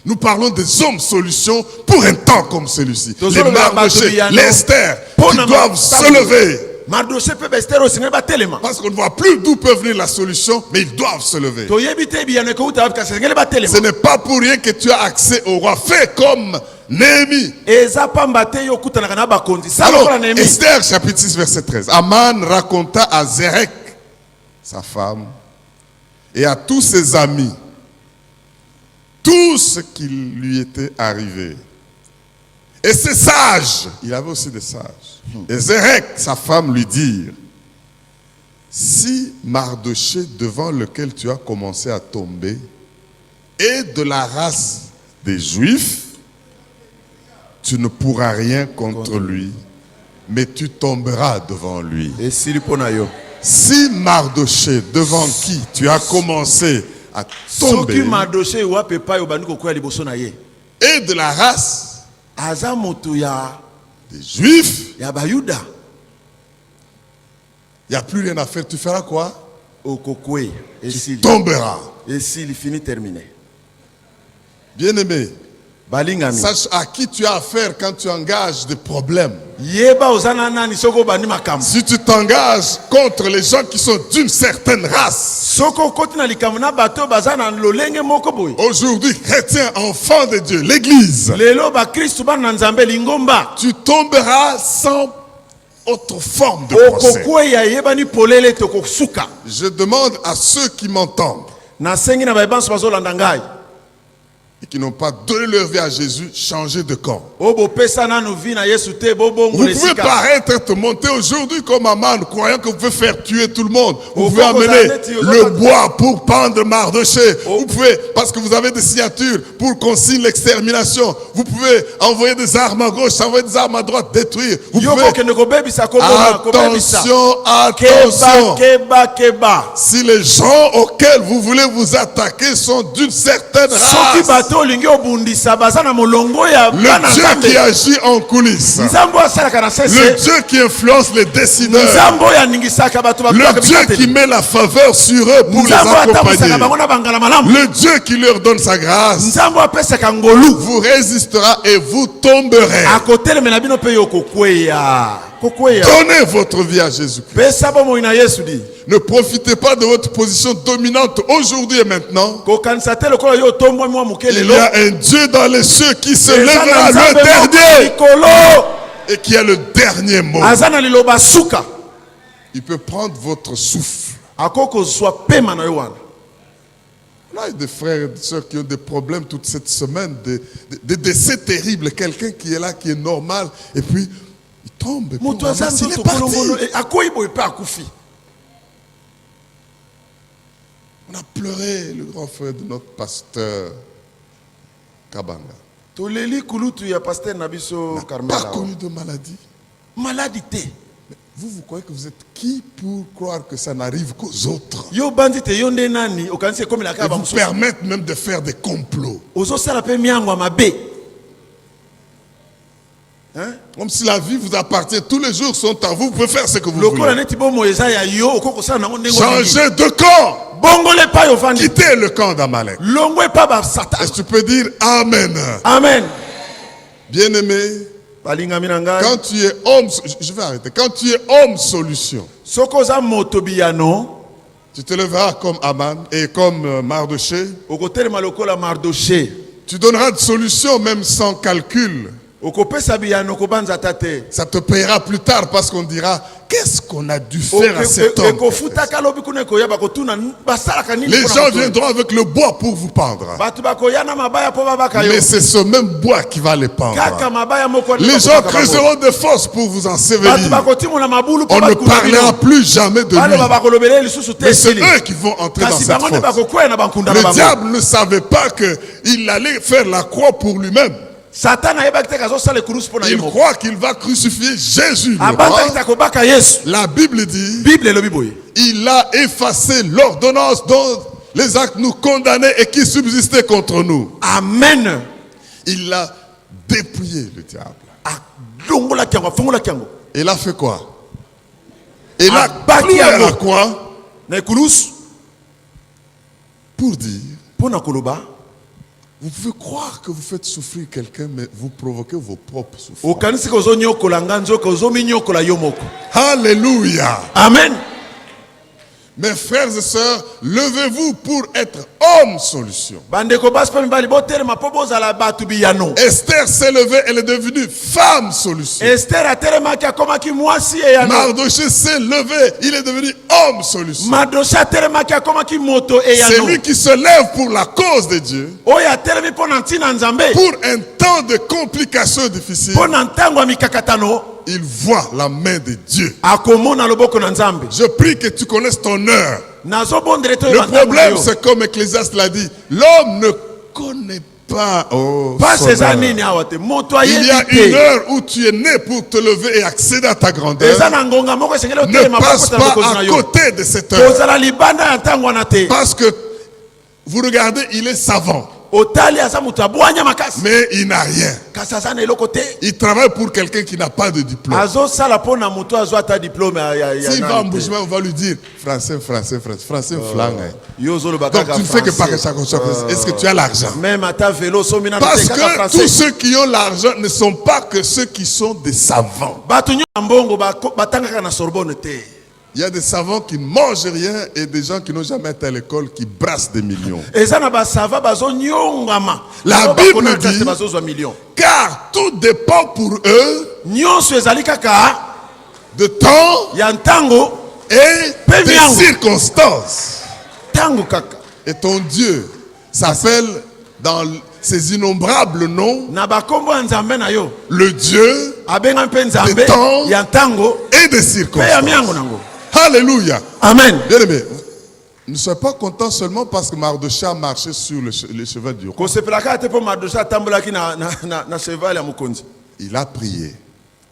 Nous parlons des hommes solutions pour un temps comme celui-ci. Les Mardoché, les Esther, qui doivent se lever. Parce qu'on ne voit plus d'où peut venir la solution, mais ils doivent se lever. Ce n'est pas pour rien que tu as accès au roi. Fais comme Néhémie. Alors, Esther chapitre 6 verset 13. Aman raconta à Zérek, sa femme, et à tous ses amis, tout ce qui lui était arrivé. Et ces sages, il avait aussi des sages. Et Zérek, sa femme, lui dit, si Mardoché devant lequel tu as commencé à tomber est de la race des Juifs, tu ne pourras rien contre lui, mais tu tomberas devant lui. Si Mardoché devant qui tu as commencé à tomber est de la race des Juifs, il n'y a plus rien à faire. Tu feras quoi? Tu tomberas. Et s'il finit terminé. Bien-aimé, balingami Sache à qui tu as affaire quand tu engages des problèmes. yeba ozana nani soko bandi makambo Si tu t'engages contre les gens qui sont d'une certaine race, soko koti na likambo na bato baza na lolenge moko boye aujourd'hui, chrétien, enfant de Dieu, l'église, lelo ba Kristo bana na nzambe lingomba tu tomberas sans autre forme de procès. okokweya yebani polele tokosuka Je demande à ceux qui m'entendent nasengi na bayebanso bazolanda ngai et qui n'ont pas donné leur vie à Jésus, changer de camp. o bopesa nanu vi na Yesu te Vous bobongole pouvez sika paraître être monté aujourd'hui comme Aman, croyant que vous pouvez faire tuer tout le monde. Vous Au pouvez fond, vous amener avez dit, le bois pour pendre Mardoché. Vous pouvez, parce que vous avez des signatures pour qu'on signe l'extermination. Vous pouvez envoyer des armes à gauche, envoyer des armes à droite, détruire. Vous yo pouvez... kokende kobebisa koboma kobebisa Attention. keba Si les gens auxquels vous voulez vous attaquer sont d'une certaine soki race, bato olingi obundisa baza na molongo ya le bana Dieu qui nzambe agit en coulisses, nzambe oyo asalaka na le sese Dieu qui influence les décideurs, nzambe oyo aningisaka bato le bakolaka Dieu qui bikateli met la faveur sur eux pour les nzambe oyo atambwisaka accompagner, bango na bangala malamu le Dieu qui leur donne sa grâce, nzambe oyo apesaka ngolu vous résistera et vous tomberez. akotelemela bino mpe yo kokweya Donnez votre vie à Jésus-Christ. pesa bomoi na Yesu di Ne profitez pas de votre position dominante aujourd'hui et maintenant. kokanisa te lokola yo otombwami mwa moke Il y lelo a un Dieu dans les cieux qui se eza na lèvera nzambe le moko dernier likolo et qui a le dernier mot. aza na liloba suka Il peut prendre votre souffle. akoki kozwa pema na yo wana Là, il y a des frères et des sœurs qui ont des problèmes toute cette semaine, des décès terribles. Quelqu'un qui est là, qui est normal, et puis il tombe. Et puis moto on aza ramasse, il nzoto est parti. kolongono akoyi boye mpe akufi On a pleuré le grand frère de notre pasteur Kabanga. toleli kulutu ya paster na biso Pas Carmela connu de maladie. maladi te Vous croyez que vous êtes qui pour croire que ça n'arrive qu'aux autres? yo bandi te yo nde nani okanisi ekomelaka Et ya vous bamosusu permettre même de faire des complots. ozosala mpe miango ya mabe Comme si la vie vous appartient. Tous les jours sont à vous. Vous pouvez faire ce que vous lokola voulez. neti bomo eza ya yo okoki kosala nango ndenge olingi. Changez de camp. bongole epai ovandi Quittez le camp d'Amalek. longwe epai basatan Est-ce que tu peux dire Amen? amen Bien-aimé, balingami na ngai quand tu es homme, je vais arrêter. Quand tu es homme solution, soki oza moto biyano tu te lèveras comme Aman et comme Mardoché. okotelema lokola Mardoché Tu donneras de solutions même sans calcul. okopesa biyano kobanza ta te Ça te payera plus tard parce qu'on dira qu'est-ce qu'on a dû faire à cet homme. ekofutaka lobi kuna ekoyeba kotuna basalaka nini Les mpona gens moto oyo. viendront avec le bois pour vous pendre. bato bakoya na mabaya mpo babaka yo Mais c'est ce même bois qui va les pendre. kaka mabaya moko nde Les gens bakobaka bango. creuseront des fosses pour vous bato ensevelir. bakotimona mabulu mpo On ne bakunda bino. parlera plus jamais de baloba lui. bakolobela lisusu te Mais c'est esili eux qui vont entrer dans kasi cette bango nde fosse. bakokwea na bankunda na Le bango diable ne savait pas qu'il allait faire la croix pour lui-même. satana ayebaki te azosala ekulusu mpo na ye Il moko croit qu'il va crucifier Jésus. le abanzaki roi. te akobaka yesu La Bible dit, bible elobi boye il a effacé l'ordonnance dont les actes nous condamnaient et qui subsistaient contre nous. amen Il a dépouillé le diable. alongolaki yango afungolaki yango Il a fait quoi? Il a Abattu cloué à yango. la croix na ekulusu pour dire, mpo na koloba vous pouvez croire que vous faites souffrir quelqu'un, mais vous provoquez vos propres souffrances. okanisi ka ozonyokola nga nzoka ozominyokola yo moko Alléluia. amen Mes frères et sœurs, levez-vous pour être homme solution. bandeko basi mpe mibali botelema mpo bozala bato biyano Esther s'est levée, elle est devenue femme solution. ester atelemaki akomaki mwasi eyano Mardoché s'est levé, il est devenu homme solution. Mardoché atelemaki akomaki moto C'est eyano lui qui se lève pour la cause de Dieu, oyo atelemi mpo na ntina nzambe pour un temps de complications difficiles. mpo na ntango ya mikakatano Il voit la main de Dieu. akomona loboko na nzambe Je prie que tu connaisses ton heure. nazobondela ete Le oyo bantango na problème, yo c'est comme Ecclésiaste l'a dit, l'homme ne connaît pas. Oh, pasi son eza heure. nini awa te moto Il y a ayebi une te heure où tu es né pour te lever et accéder à ta grandeur. eza na ngonga moko esengeli Ne otelema passe bakotala bokonzi pas na à yo côté de cette heure. kozala libanda ya ntango wana te Parce que, vous regardez, il est savant. otali aza mutu abwanya makasi mais il n'a rien. kasi aza na eloko te Il travaille pour quelqu'un qui n'a pas de diplôme. azosala mpo na mutu azwa ata diplome S'il va en bougement, on va lui dire français, flangue. yo ozoloba Donc kaka tu ne fais que par français. Est-ce que tu as l'argent? même ata velo somina Parce te kaka que tous français ceux qui ont l'argent ne sont pas que ceux qui sont des savants. bato nyonso ya mbongo batangaka na Sorbonne te. Il y a des savants qui ne mangent rien et des gens qui n'ont jamais été à l'école qui brassent des millions. eza na basava bazonyongama La Bible dit, bazozwa million car tout dépend pour eux nyonso ezali kaka de temps ya ntango et Pe des miango. circonstances. ntango kaka Et ton Dieu s'appelle dans ses innombrables noms na bakombo ya nzambe na yo le Dieu abenga mpe nzambe De temps. ya ntango et des mpe ya miango circonstances. nango. Alléluia. Amen. Bien-aimé, ne sois pas content seulement parce que Mardochée a marché sur le cheval du roi. kosepelaka te mpo Mardochée atambolaki na cheval ya mokonzi Il a prié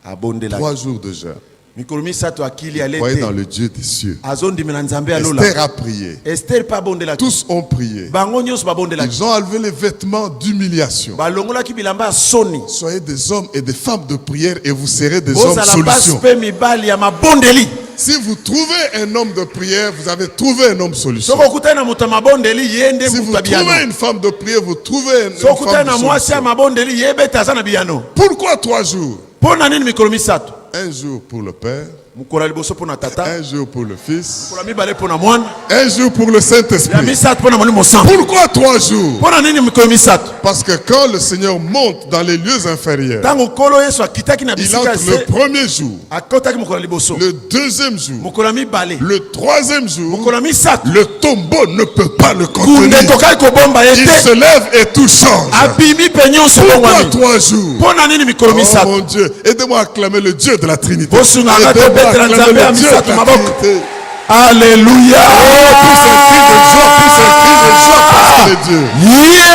abondelaki 3 jours de jeûne. mikolo misato akili Croyez dans alete le Dieu des cieux. azondimela nzambe ya lola. Esther a prié. Esther mpe abondelaki Tous ont prié. bango nyonso babondelaki Ils ont enlevé les vêtements d'humiliation. balongolaki bilamba ya soni Soyez des hommes et des femmes de prière et vous serez des hommes bozala basi solutions. mpe mibali ya mabondeli. Si vous trouvez un homme de prière, vous avez trouvé un homme solution. soki okutani na moto ya mabondeli ye nde Si vous moto ya trouvez biyano. une femme de prière, vous trouvez une soki okutani femme na de mwasi ya solution. mabondeli ye ebe te aza na biyano. Pourquoi 3 jours? mpo na nini mikolo misato? Un jour pour le Père, mokolo ya liboso mpo na tata, un jour pour le Fils, mokolo ya mibale mpo na mwana, un jour pour le ya Saint-Esprit. misato mpo na molimo santu. Pourquoi 3 jours? mpo na nini mikolo misato? Parce que quand le Seigneur monte dans les lieux inférieurs, ntango nkolo yesu akitaki na il bisika entre le se premier jour, akotaki mokolo ya liboso, le deuxième jour, mokolo ya mibale, le troisième jour, mokolo ya misato le tombeau ne peut pas le kunde contenir. tokali kobomba ye Il te, se lève et tout change. abimi mpe nyonso Pourquoi ebongwami. 3 jours? mpo na nini mikolo Oh misato? mon Dieu, aidez-moi à acclamer le Dieu de la Trinité. Bosungaka Aidez-moi à tobetela acclamer nzambe ya le Dieu de misato la maboko. Trinité. Alléluia. Pousse un cri de joie, pousse un cri de joie parce qu'il est Dieu.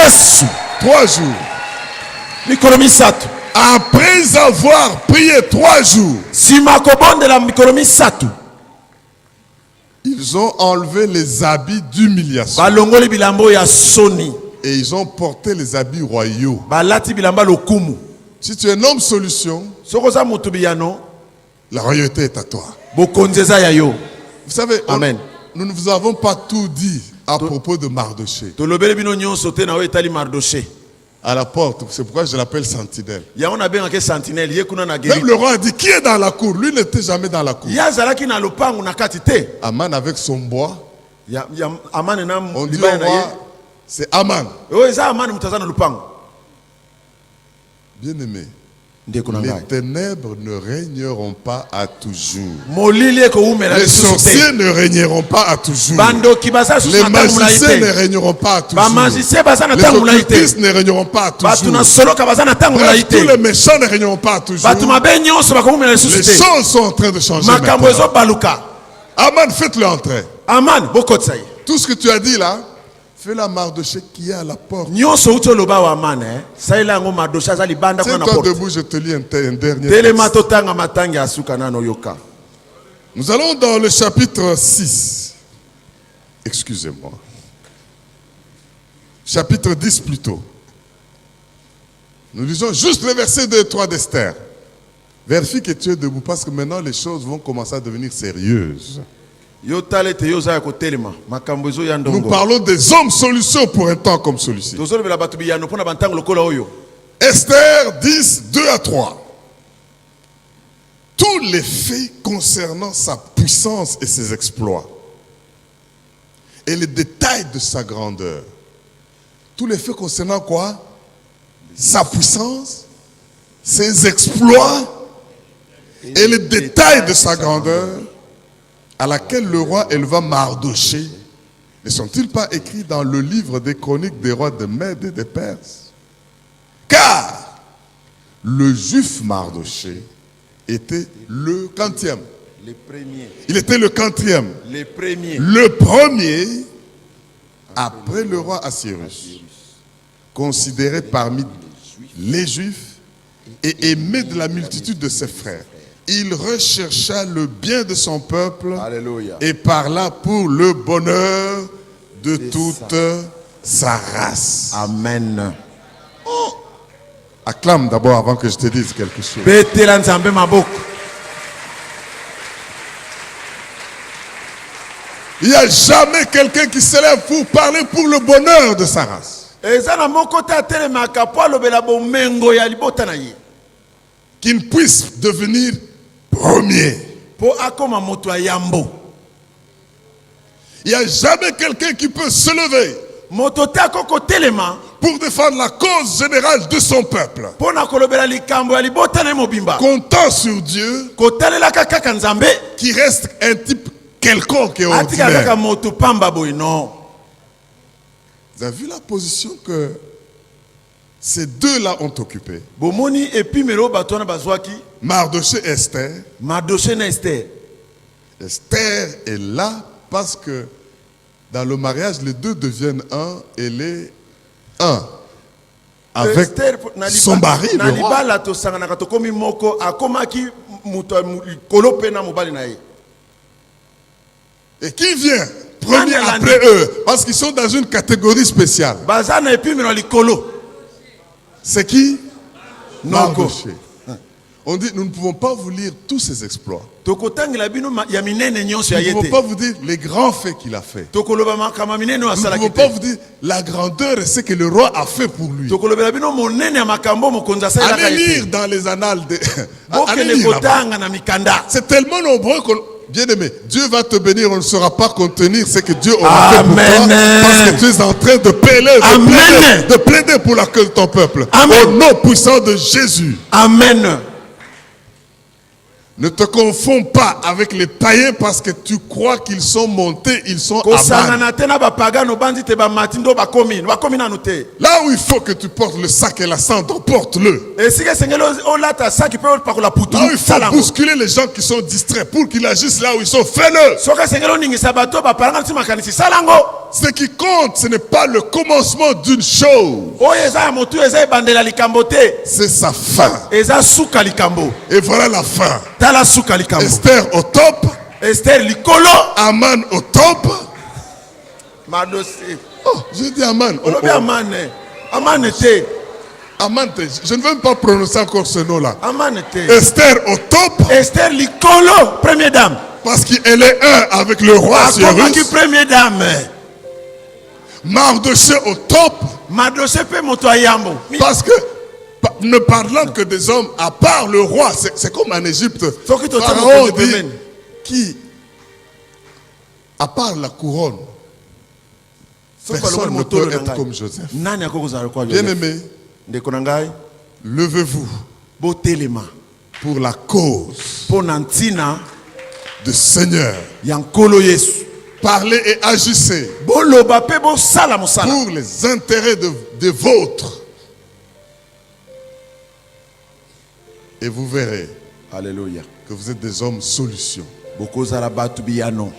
Yesu 3 jours. mikolo misato Après avoir prié 3 jours, nsima kobondela mikolo misato ils ont enlevé les habits d'humiliation balongoli bilamba ya soni, et ils ont porté les habits royaux. balati bilamba lokumu. Si tu es un homme solution, soki oza motu biyano la royauté est à toi. bokonzi eza ya yo. Vous savez, Amen. nous ne vous avons pas tout dit à propos de Mardochée. tolobeli bino nyonso te na oyo etali Mardoché. À la porte, c'est pourquoi je l'appelle sentinelle. yango nabengaki sentinelle ye kuna na Même geri le roi a dit, qui est dans la cour? Lui n'était jamais dans la cour. ye azalaki na lopango na kati te. Aman avec son bois, amane na on dit libaya au na ye roi, c'est Aman. oyo eza amane moto aza na lopango. Bien-aimé, ndeko na les ngai ténèbres ne régneront pas à toujours. molili ekoumela Les lisusu sorciers te, ne régneront pas à toujours. bandoki baza lisusu Les na ntango molai magiciens ne te, régneront pas à toujours. bamagicien baza na Les ntango molai te, occultistes ne régneront pas à bato toujours. na soloka baza na ntango molai Bref, tous les te, méchants ne régneront pas à toujours. bato mabe nyonso bakoumela lisusu Les te, choses sont en train de changer makambo maintenant. ezobaluka. Aman, faites-le entrer. Amani bokotisa ye Tout ce que tu as dit là, fais la Mardochée qui est à la porte. nyonso uti oloba wa amani salela yango Mardoché aza libanda kuna na Tiens-toi porte. debout, je te lis un dernier telema texte. totanga matangi ya suka nano yoka. Nous allons dans le chapitre 6. Excusez-moi. Chapitre 10 plutôt. Nous lisons juste le verset 2 et 3 d'Esther. Vérifie que tu es debout parce que maintenant les choses vont commencer à devenir sérieuses. Yo tale te yo za ya kotelema makambo ezo ya Nous ndongo. parlons des hommes solutions pour un temps comme celui-ci. Tozolobela bato biyano mpona bantango lokola oyo. Esther 10, 2 à 3. Tous les faits concernant sa puissance et ses exploits, et les détails de sa grandeur. Tous les faits concernant quoi? Sa puissance, ses exploits, et les détails de sa grandeur, à laquelle le roi éleva Mardochée, ne sont-ils pas écrits dans le livre des chroniques des rois de Mède et des Perses? Car le juif Mardochée était le quantième. Les premiers. Il était le quantième. Les premiers. Le premier, après le roi Assyrus, considéré parmi les Juifs et aimé de la multitude de ses frères. Il rechercha le bien de son peuple Alléluia. et parla pour le bonheur de toute sa race. Amen. Acclame d'abord avant que je te dise quelque chose. Betela nzambe maboko. Il n'y a jamais quelqu'un qui se lève pour parler pour le bonheur de sa race. Eza na moko te atelemaka po alobela bomengo ya libota na ye. Qui ne puisse devenir premier. Po akoma moto ya yambo. Il n'y a jamais quelqu'un qui peut se lever Moto te akoko telema pour défendre la cause générale de son peuple. po na kolobela likambo ya libota na ye mobimba. Comptant sur Dieu Kotalelaka kaka nzambe qui reste un type quelconque et atika kaka ordinaire. moto pamba boy non. Vous avez vu la position que ces deux-là ont occupée? Bomoni epimelo bato na bazwaki Mardoché et Esther. Mardoché na Esther. Esther est là parce que dans le mariage, les deux deviennent un et les un. Avec Esther son mari, na le roi. libala to sangana ka to komi moko akomaki muto kolo pe na mobali na ye. Et qui vient premier après eux? Parce qu'ils sont dans une catégorie spéciale. Baza na epimelo likolo. C'est qui? Noko. Mardoché. On dit, nous ne pouvons pas vous lire tous ses exploits. Tokotangela bino ya minene nyonso ya Nous ne pouvons yete. pas vous dire les grands faits qu'il a fait. Tokoloba makama minene Nous wa ne sala pouvons pas kite. vous dire la grandeur et ce que le roi a fait pour lui. Tokolobela bino monene ya makambo mokonza sala ka Allez lire yete. dans les annales de... Boke Allez ne lire là-bas. kotanga na mikanda. C'est tellement nombreux qu'on... Bien aimé, Dieu va te bénir, on ne saura pas contenir ce que Dieu aura fait pour toi. Amen. Parce que tu es en train de Amen. de plaider pour la cause de ton peuple. Amen. Au nom puissant de Jésus. Amen. Ne te confonds pas avec les païens parce que tu crois qu'ils sont montés, ils sont à Kosanga Aman. na tena ba pagano bandi te ba matindo ba komi na note. Là où il faut que tu portes le sac et la cendre, porte-le. Esike sengelo olata saki pe pakola putu. Là où il faut bousculer les gens qui sont distraits pour qu'ils agissent là où ils sont, fais-le. Soka sengelo ningi sabato ba paranga ntima kanisi salango. Ce qui compte, ce n'est pas le commencement d'une chose, Oyo eza motu eza bandela likambo te. c'est sa fin. Eza suka likambo. Et voilà la fin. Tala suka likambo. Esther au top, Esther likolo. Aman au top. Madosi. Oh, j'ai dit Aman. Oh, Olobi oh. amane. Amane te. Aman, je ne veux même pas prononcer encore ce nom-là. Amane te. Esther au top, Esther likolo, première dame. parce qu'elle est un avec le roi Akomaki Cyrus. première dame. Mardoché au top, Madosi pe moto ayambo. parce que ne parlant que des hommes, à part le roi, c'est comme en Égypte. Faut que tu Pharaon t'en dit, domaine. qui, à part la couronne, personne ne peut être comme Joseph. Nani akokozala kwa Bien Joseph? aimé, Ndeko na ngai, levez-vous botelema pour la cause mpo na ntina du Seigneur. ya nkolo Yesu. Parlez et agissez Boloba pe bosala mosala pour les intérêts de vôtres. Et vous verrez Alléluia. que vous êtes des hommes solutions. Bokozala batu biyano.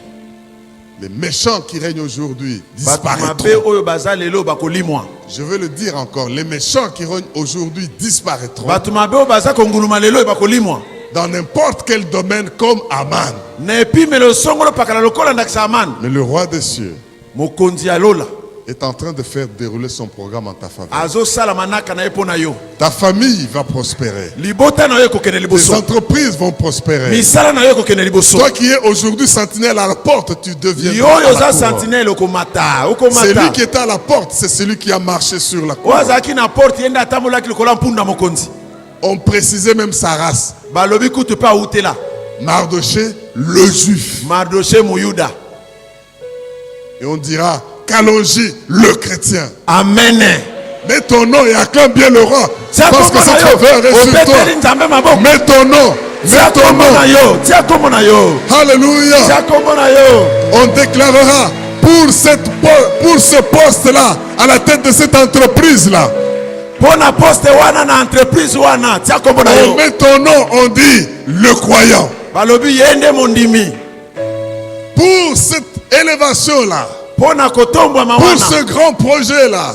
Les méchants qui règnent aujourd'hui Batu mabe disparaîtront. oyo baza lelo bakolimwa. Je veux le dire encore, les méchants qui règnent aujourd'hui disparaîtront Batu mabe oyo baza konguluma lelo bakolimwa. dans n'importe quel domaine comme Aman. Na epimelo songolo pakala lokola ndakisa Amani. Mais le roi des cieux Mokonzi ya lola est en train de faire dérouler son programme en ta faveur. azosala manaka na ye mpo na yo. Ta famille va prospérer. Libota na yo ekokende Les liboso. entreprises vont prospérer. Misala na yo ekokende liboso. Toi qui es aujourd'hui sentinelle à la porte, tu deviens Yo oza sentinelle okomata. Celui qui était à la porte, c'est celui qui a marché sur la cour. Ozaki na porte yenda atambolaki lokola mpunda mokonzi. On précisait même sa race. Balobi kutu pa utela. Mardoché, le juif. Mardoché muyuda. Et on dira, Kalonji, le chrétien. Amen. Mets ton nom et acclame bien le roi. Parce que cette faveur est sur toi. Mets ton nom. Mets ton nom. Alléluia. On déclarera pour ce poste-là, à la tête de cette entreprise-là. On met ton nom, on dit le croyant. Pour cette élévation-là, pour ce grand projet-là,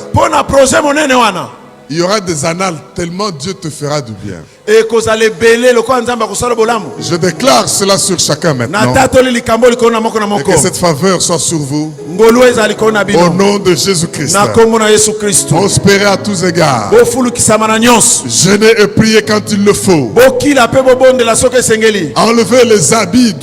il y aura des annales tellement Dieu te fera du bien. Et kozala ebele lokola nzambe akosala bolamu. Je déclare cela sur chacun maintenant. Na tatoli likambo likolo na moko na Et moko. que cette faveur soit sur vous. Ngolu eza likolo na Au bino. nom de Jésus-Christ. Na kombo na Yesu Kristo. Prospérez à tous égards. Bofulukisama na nyonso. Jeûnez et priez quand il le faut. Bokila pe bobondela soki esengeli. Enlevez les habits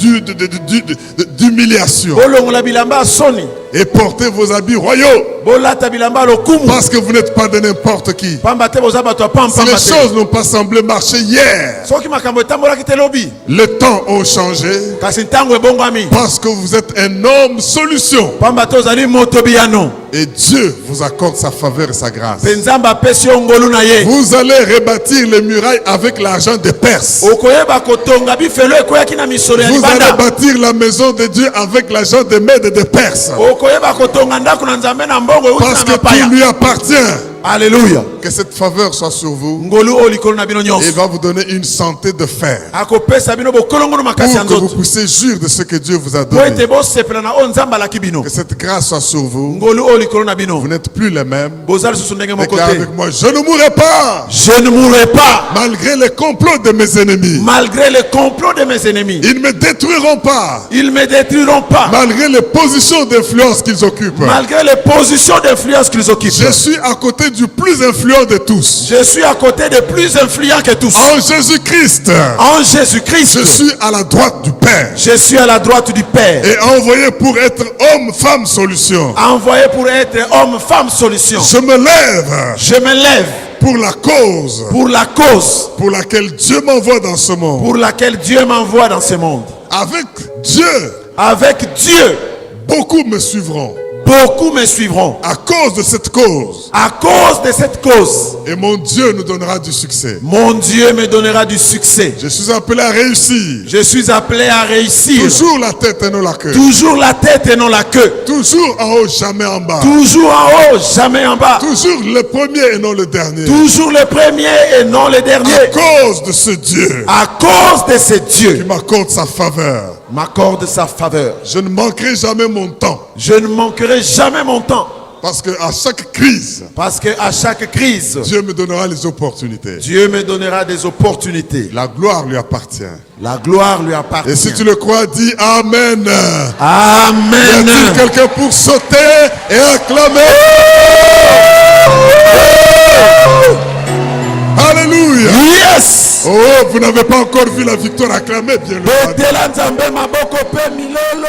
d'humiliation. Bolongola bilamba soni. Et portez vos habits royaux. Bolata bilamba lokumu. Parce que vous n'êtes pas de n'importe qui. Pamba te boza bato pamba. Si les choses n'ont pas semblé marcher hier, Soki makambo etambola kite lobi. les temps ont changé. Kasi ntango ebongwami. Parce que vous êtes un homme solution. Pamba te ozali moto biyano. Et Dieu vous accorde sa faveur et sa grâce. Penzamba pesi ngolu na ye. Vous allez rebâtir les murailles avec l'argent des Perses. Okoyeba kotonga bifelo ekoyaki na misolo ya Vous allez libanda. bâtir la maison de Dieu avec l'argent des Mèdes et des Perses. Okoyeba kotonga ndako na nzambe na mbongo euti Parce na que mapaya. tout lui appartient. Alléluia. Que cette faveur soit sur vous. Ngolu o likolo na bino Et nyonso. va vous donner une santé de fer. Akopesa bino bokolongo no makasi ya Pour que vous nzoto. puissiez jurer de ce que Dieu vous a Po donné. ete bosepela na o nzambe alaki bino. Que cette grâce soit sur vous. Ngolu o likolo na bino. Vous n'êtes plus les mêmes. Bozali susu ndenge moko Déclarez te. avec moi, je ne mourrai pas. Je ne mourrai pas Malgré les complots de mes ennemis. malgré les complots de mes ennemis. Ils ne me détruiront pas. Ils me détruiront pas Malgré les positions d'influence qu'ils occupent. malgré les positions d'influence qu'ils occupent. Je suis à côté du plus influent de tous. Je suis à côté des plus influents que tous. En Jésus-Christ. En Jésus-Christ, Je suis à la droite du Père. je suis à la droite du Père. Et envoyé pour être homme, femme, solution. Envoyé pour être homme, femme, solution. Je me lève Je me lève pour la cause pour la cause pour laquelle Dieu m'envoie dans ce monde. pour laquelle Dieu m'envoie dans ce monde. Avec Dieu, Avec Dieu, beaucoup me suivront. beaucoup me suivront. À cause de cette cause. À cause de cette cause, Et mon Dieu nous donnera du succès. mon Dieu me donnera du succès. Je suis appelé à réussir. Je suis appelé à réussir. Toujours la tête et non la queue. Toujours la tête et non la queue. Toujours en haut, jamais en bas. Toujours en haut, jamais en bas. Toujours le premier et non le dernier. Toujours le premier et non le À dernier. cause de ce Dieu À cause de ce qui Dieu, m'accorde sa faveur. m'accorde sa faveur. Je ne manquerai jamais mon temps. Je ne manquerai jamais mon temps. Parce qu'à chaque crise, Parce qu'à chaque crise, Dieu me donnera les opportunités. Dieu me donnera des opportunités. La gloire lui appartient. La gloire lui Et appartient. si tu le crois, dis Amen. Y Amen. a-t-il quelqu'un pour sauter et acclamer? Alléluia. Yes. Oh, vous n'avez pas encore vu la victoire. Acclamez bien le Seigneur. Betela nzambe maboko pe milolo.